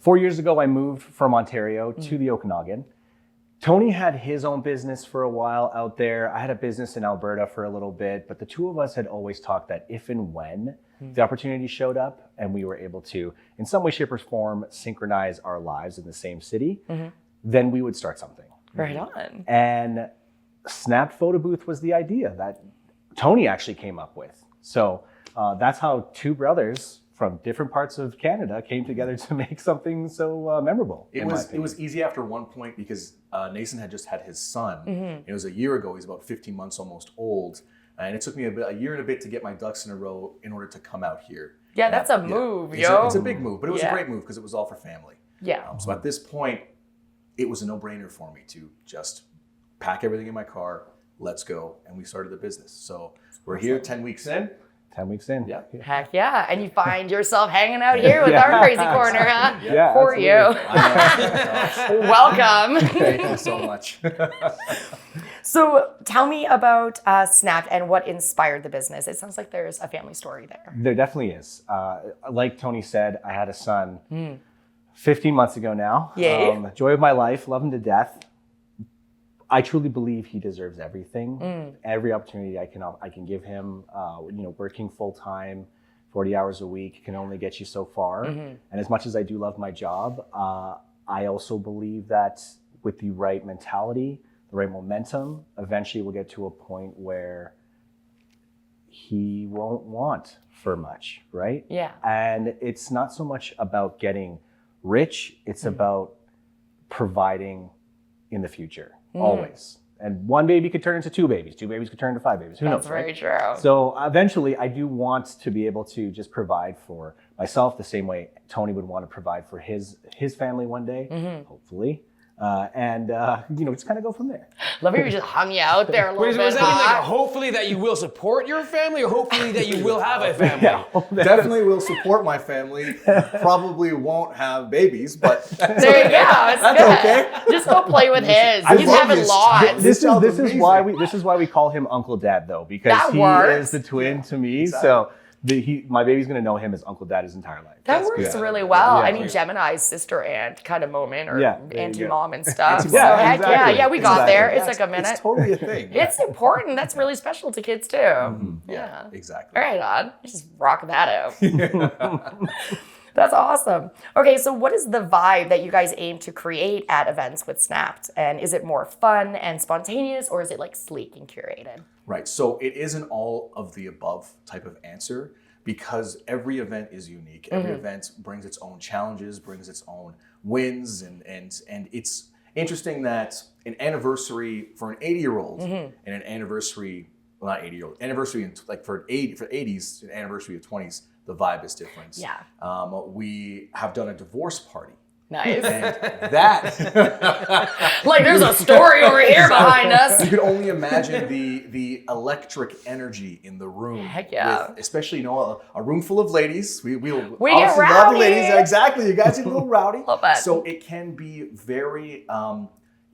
4 years ago, I moved from Ontario to the Okanagan. Tony had his own business for a while out there. I had a business in Alberta for a little bit, but the two of us had always talked that if and when the opportunity showed up and we were able to, in some way, shape, or form, synchronize our lives in the same city, then we would start something. Right on. And Snap Photobooth was the idea that Tony actually came up with. So that's how two brothers from different parts of Canada came together to make something so memorable. It was easy after one point because Nathan had just had his son. It was a year ago. He's about 15 months almost old. And it took me a year and a bit to get my ducks in a row in order to come out here. Yeah, And that's a move, It's yo. it's a big move, but it was Yeah. a great move because it was all for family. Yeah. So at this point, it was a no-brainer for me to just pack everything in my car, let's go, and we started the business. So we're here 10 weeks in. 10 weeks in. Yeah. Heck yeah. And you find yourself hanging out here with our crazy corner, huh? Yeah, For you. Welcome. Thank you so much. So tell me about Snap and what inspired the business. It sounds like there's a family story there. There definitely is. Like Tony said, I had a son 15 months ago now. Yay. Joy of my life, love him to death. I truly believe he deserves everything, every opportunity I can give him. Working full time, 40 hours a week can only get you so far. And as much as I do love my job, I also believe that with the right mentality, the right momentum, eventually we'll get to a point where he won't want for much, right? Yeah. And it's not so much about getting rich, it's about providing in the future, always. And one baby could turn into two babies could turn into five babies. Who knows, That's right? very true. So eventually I do want to be able to just provide for myself the same way Tony would want to provide for his family one day, hopefully. Just kind of go from there. Love how we just hung you out there a little Wait, bit. does that mean huh? like hopefully that you will support your family, or hopefully that you will have a family? Yeah. Definitely will support my family. Probably won't have babies, but There you go. It's That's good. okay. Just go play with his. I He's love having his lots. child. This child's is amazing. why we call him Uncle Dad though, because That he works. is the twin to me. exactly. So my baby's gonna know him as Uncle Dad his entire life. That That's works good. really well. Yeah. I mean, Gemini's sister aunt kind of moment, or Yeah, there you auntie go. mom and stuff. So Yeah, heck exactly. yeah, we got there. It's That's- like a minute. It's totally a thing. It's important. That's really special to kids too. Yeah, exactly. All right, on. Just rock that out. That's awesome. Okay, so what is the vibe that you guys aim to create at events with Snapped? And is it more fun and spontaneous, or is it like sleek and curated? Right. So it isn't all of the above type of answer, because every event is unique. Every event brings its own challenges, brings its own wins, and it's interesting that an anniversary for an 80-year-old and an anniversary, well, not 80-year-old, anniversary in, like for 80s, an anniversary of 20s, the vibe is different. Yeah. We have done a divorce party. Nice. And that Like there's a story over here behind us. you can only imagine the electric energy in the room. Heck yeah. With, especially, a room full of ladies. We get obviously love rowdy. the ladies. Exactly. You guys get a little rowdy. Love that. So it can be very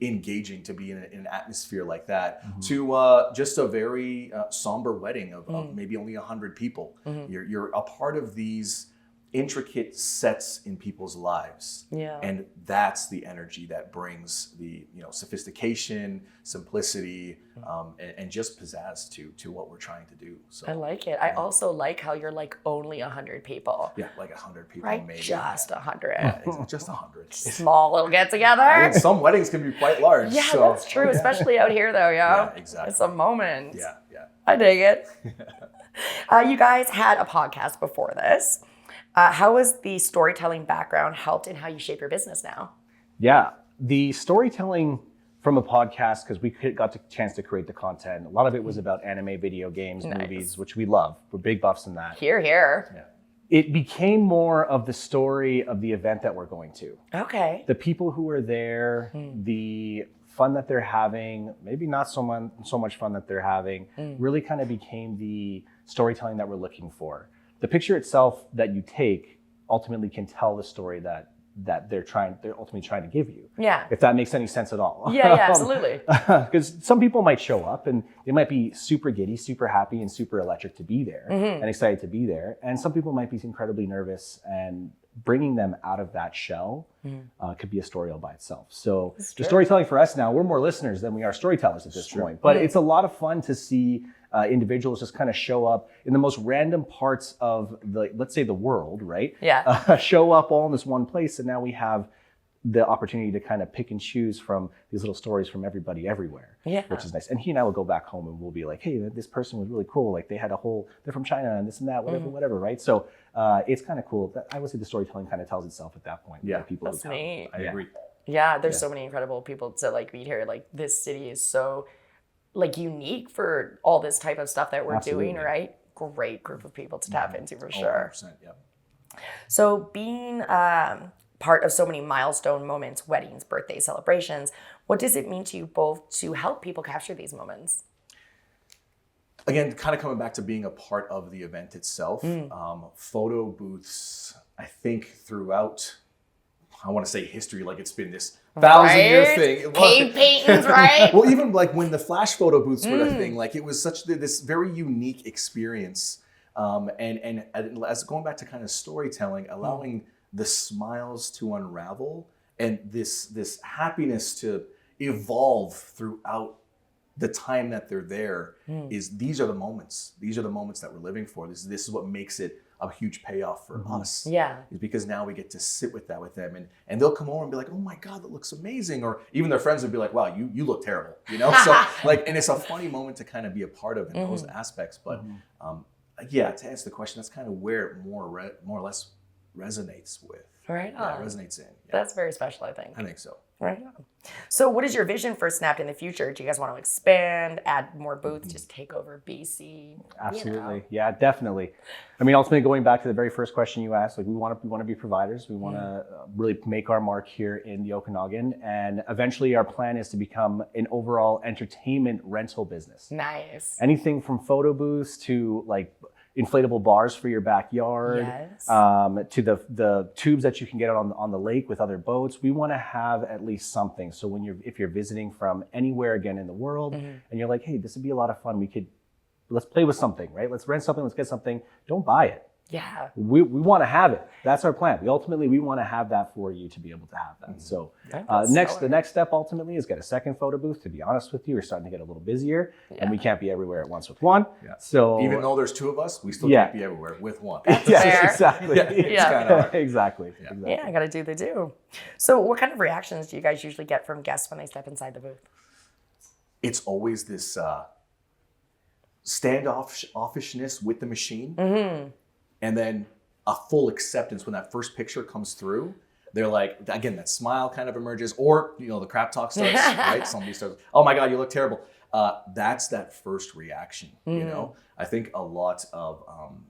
engaging to be in an atmosphere like that. To just a very somber wedding of maybe only 100 people. You're a part of these intricate sets in people's lives. Yeah. And that's the energy that brings the sophistication, simplicity, and just pizzazz to what we're trying to do. So I like it. I also like how you're like only 100 people. yeah, like 100 people Right? maybe. Just 100. It's just 100. Small little get together. I mean, some weddings can be quite large. Yeah, so, that's true, especially out here though, yo. Yeah, exactly. It's a moment. Yeah. I dig it. You guys had a podcast before this. How has the storytelling background helped in how you shape your business now? Yeah, the storytelling from a podcast, because we got the chance to create the content. A lot of it was about anime, video games, movies, which we love. We're big buffs in that. Here. Yeah. It became more of the story of the event that we're going to. Okay. The people who are there, the fun that they're having, maybe not so much fun that they're having, really kind of became the storytelling that we're looking for. The picture itself that you take ultimately can tell the story that they're ultimately trying to give you. Yeah. If that makes any sense at all. Yeah, absolutely. Because some people might show up and they might be super giddy, super happy, and super electric to be there and excited to be there. And some people might be incredibly nervous, and bringing them out of that shell could be a story all by itself. So the storytelling for us now, we're more listeners than we are storytellers at this point. But it's a lot of fun to see individuals just kind of show up in the most random parts of let's say the world, right? Yeah. Show up all in this one place, and now we have the opportunity to kind of pick and choose from these little stories from everybody everywhere, which is nice. And he and I will go back home and we'll be like, hey, this person was really cool. Like they're from China and this and that, whatever, right? So it's kind of cool. I would say the storytelling kind of tells itself at that point. Yeah, people that's neat. I agree. Yeah, there's so many incredible people to like meet here. Like this city is so like unique for all this type of stuff that we're doing, right? Great group of people to tap into for sure. 100%, yeah. So being part of so many milestone moments, weddings, birthdays, celebrations, what does it mean to you both to help people capture these moments? again, kind of coming back to being a part of the event itself, photo booths, I think throughout, I want to say history, like it's been this 1,000-year thing. Cave paintings, right? Well, even like when the flash photo booths were a thing, like it was such this very unique experience. And as going back to kind of storytelling, allowing the smiles to unravel and this happiness to evolve throughout the time that they're there these are the moments. These are the moments that we're living for. This is what makes it a huge payoff for us. Yeah. Is because now we get to sit with that with them and they'll come over and be like, oh my God, that looks amazing. Or even their friends would be like, wow, you look terrible. You know? So like, and it's a funny moment to kind of be a part of in those aspects. But yeah, to answer the question, that's kind of where it more or less resonates with. Right Yeah, on. it resonates in. Yeah. That's very special, I think. I think so. Right on. So what is your vision for Snapped in the future? Do you guys want to expand, add more booths, just take over BC? Absolutely. Yeah, definitely. I mean, ultimately going back to the very first question you asked, like we want to be providers. We want to really make our mark here in the Okanagan. And eventually our plan is to become an overall entertainment rental business. Nice. Anything from photo booths to like inflatable bars for your backyard, Yes. to the tubes that you can get on the lake with other boats. We want to have at least something. So if you're visiting from anywhere again in the world, and you're like, hey, this would be a lot of fun. Let's play with something, right? Let's rent something. Let's get something. Don't buy it. Yeah. We want to have it. That's our plan. We want to have that for you to be able to have that. So the next step ultimately is get a second photo booth. To be honest with you, we're starting to get a little busier, and we can't be everywhere at once with one. Yeah. So even though there's two of us, we still can't be everywhere with one. fair. Exactly. Exactly. Yeah, I got to do the do. So what kind of reactions do you guys usually get from guests when they step inside the booth? It's always this standoffishness with the machine. And then a full acceptance when that first picture comes through. They're like, again, that smile kind of emerges, or the crap talk starts, right? Somebody starts, oh my God, you look terrible. That's that first reaction. You know, I think a lot of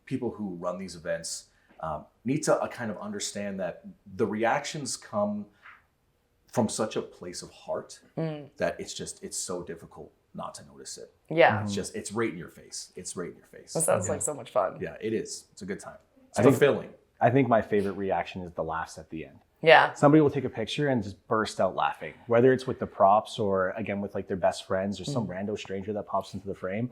people who run these events need to kind of understand that the reactions come from such a place of heart that it's so difficult not to notice it. Yeah. It's right in your face. It's right in your face. That sounds like so much fun. Yeah, it is. It's a good time. It's fulfilling. I think my favorite reaction is the laughs at the end. Yeah. Somebody will take a picture and just burst out laughing, whether it's with the props or again with like their best friends or some rando stranger that pops into the frame.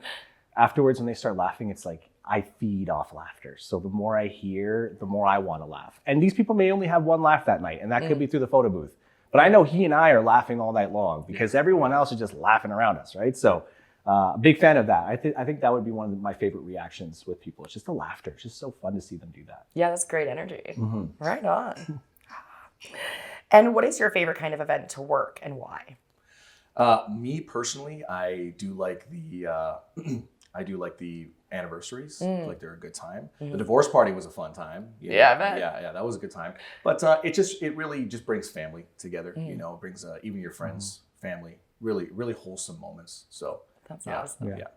Afterwards, when they start laughing, it's like I feed off laughter. So the more I hear, the more I want to laugh. And these people may only have one laugh that night, and that could be through the photo booth. But I know he and I are laughing all night long because everyone else is just laughing around us, right? So big fan of that. I think that would be one of my favorite reactions with people. It's just the laughter. It's just so fun to see them do that. Yeah, that's great energy. Right on. And what is your favorite kind of event to work and why? Me personally, I do like the anniversaries. Like they're a good time. The divorce party was a fun time. I bet. Yeah, that was a good time. But it really just brings family together. It brings even your friends, family, really, really wholesome moments. So that's awesome. Yeah.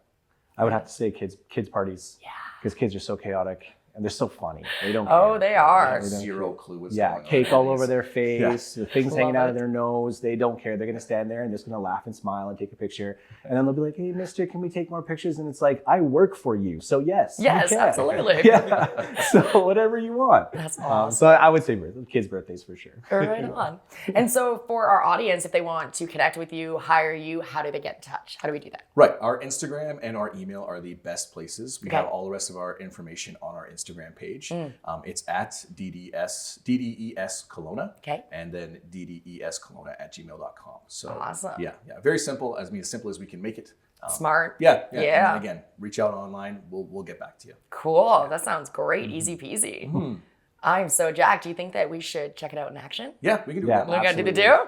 I would have to say kids parties. Yeah. Because kids are so chaotic. And they're so funny. They don't care. Oh, they are. They have zero clue what's going on. Cake all over their face, the things hanging out of their nose. They don't care. They're going to stand there and just going to laugh and smile and take a picture. And then they'll be like, hey, mister, can we take more pictures? And it's like, I work for you. So yes. Yes, absolutely. Yeah. So whatever you want. That's awesome. So I would say kids' birthdays for sure. Right on. And so for our audience, if they want to connect with you, hire you, how do they get in touch? How do we do that? Right. Our Instagram and our email are the best places. We have all the rest of our information on our Instagram page. It's at DDES Kelowna. Okay. And then DDESKelowna@gmail.com. So awesome. Yeah. Very simple. As simple as we can make it. Smart. Yeah. And then again, reach out online. We'll get back to you. Cool. That sounds great. Easy peasy. I'm so jacked. Do you think that we should check it out in action? Yeah, we can do that. We're gonna do the do?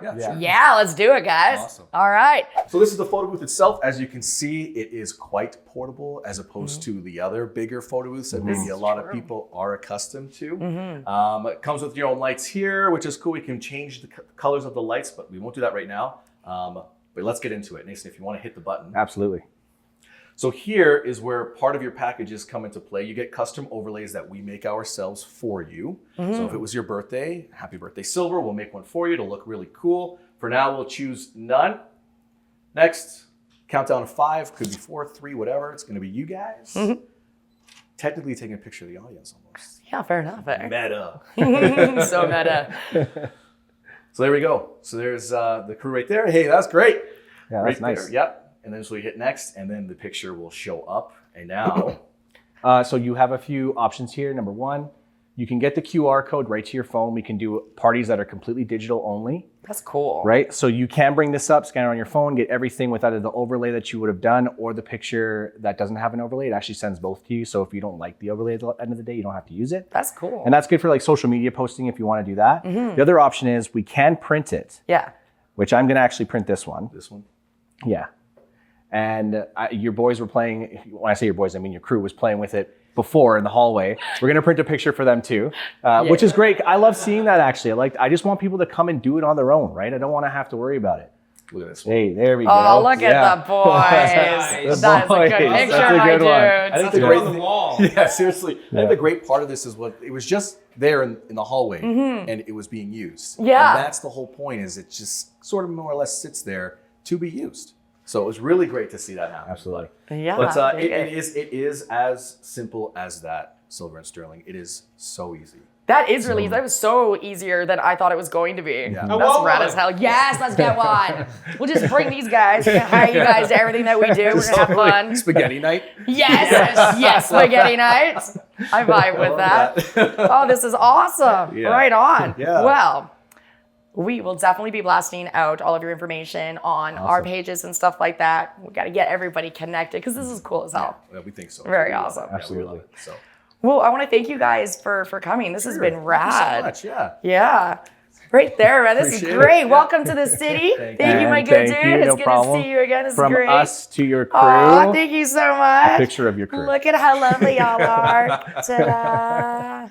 Yeah, let's do it, guys. Awesome. All right. So this is the photo booth itself. As you can see, it is quite portable as opposed to the other bigger photo booths that maybe a lot of people are accustomed to. It comes with your own lights here, which is cool. We can change the colors of the lights, but we won't do that right now. But let's get into it. Nathan, if you want to hit the button. Absolutely. So here is where part of your packages come into play. You get custom overlays that we make ourselves for you. So if it was your birthday, happy birthday silver, we'll make one for you. It'll look really cool. For now, we'll choose none. Next, Countdown of 5, could be 4, 3, whatever. It's going to be you guys. Technically taking a picture of the audience almost. Yeah, fair enough. Meta. So meta. So there we go. So there's the crew right there. Hey, that's great. Yeah, that's right nice. There. Yep. And then so we hit next, and then the picture will show up. And now, So you have a few options here. Number one, you can get the QR code right to your phone. We can do parties that are completely digital only. That's cool. Right? So you can bring this up, scan it on your phone, get everything with either the overlay that you would have done or the picture that doesn't have an overlay. It actually sends both to you. So if you don't like the overlay at the end of the day, you don't have to use it. That's cool. And that's good for like social media posting if you want to do that. The other option is we can print it, Yeah. which I'm going to actually print this one. this one. Yeah. And your boys were playing, when I say your boys, I mean your crew was playing with it before in the hallway. We're going to print a picture for them too, which is great. I love seeing that actually. I just want people to come and do it on their own, right? I don't want to have to worry about it. Look at this one. Hey, there we go. Oh, look at the boys. That is a good picture, That's a my good one. I dudes. think the great on the wall. Yeah, seriously. I think the great part of this is what it was just there in the hallway, and it was being used. Yeah. And that's the whole point. Is it just sort of more or less sits there to be used. So it was really great to see that happen. Absolutely. Yeah. But it is as simple as that, Silver and Sterling. It is so easy. That is really easy. That was so easier than I thought it was going to be. Yeah. That's rad as hell. Yes, let's get one. We'll just bring these guys. We're gonna hire you guys to everything that we do. We're gonna have fun. Spaghetti night. Yes, spaghetti nights. I vibe with that. Oh, this is awesome. Yeah. Right on. Yeah. Well, we will definitely be blasting out all of your information on our pages and stuff like that. We got to get everybody connected because this is cool as hell. Yeah, we think so. Very We love awesome. it. Yeah, we Absolutely. love it. So. Well, I want to thank you guys for coming. This has been rad. Thank you so much. Yeah. Yeah. Right there, man. This Appreciate is it. great. Yeah. Welcome to the city. Thank you, my good Thank dude. you, It's no good problem. to see you again. This is From great. us to your crew, Aw, thank you so much. a picture of your crew. Look at how lovely y'all are. Ta-da.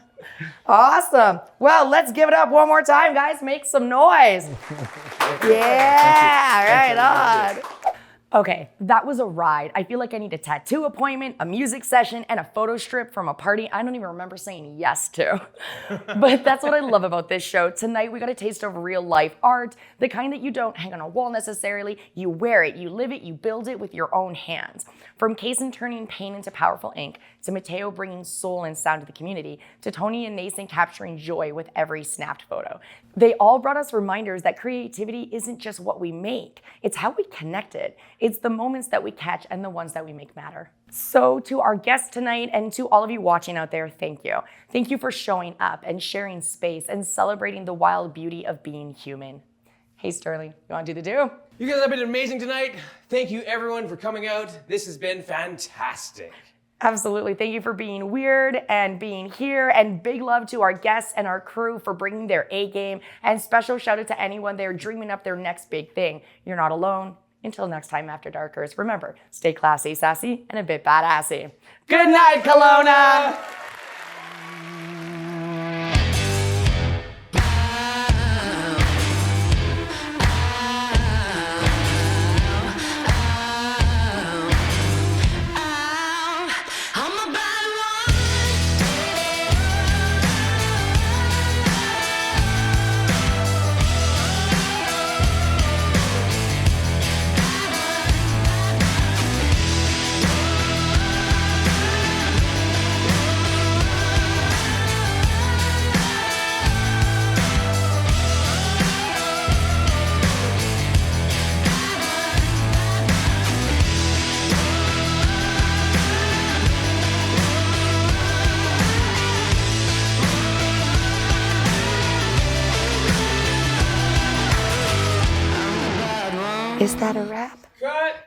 Awesome. Well, let's give it up one more time, guys. Make some noise. Yeah, right on. Okay, that was a ride. I feel like I need a tattoo appointment, a music session, and a photo strip from a party I don't even remember saying yes to. But that's what I love about this show. Tonight, we got a taste of real life art, the kind that you don't hang on a wall necessarily. You wear it, you live it, you build it with your own hands. From Kasen turning pain into powerful ink, to Matteo bringing soul and sound to the community, to Tony and Nathan capturing joy with every snapped photo. They all brought us reminders that creativity isn't just what we make, it's how we connect it. It's the moments that we catch and the ones that we make matter. So to our guests tonight and to all of you watching out there, thank you. Thank you for showing up and sharing space and celebrating the wild beauty of being human. Hey Sterling, you wanna do the do? You guys have been amazing tonight. Thank you everyone for coming out. This has been fantastic. Absolutely. Thank you for being weird and being here. And big love to our guests and our crew for bringing their A game. And special shout out to anyone there dreaming up their next big thing. You're not alone. Until next time, After Darkers, remember, stay classy, sassy, and a bit badassy. Good night, Kelowna! Is that a wrap? Cut!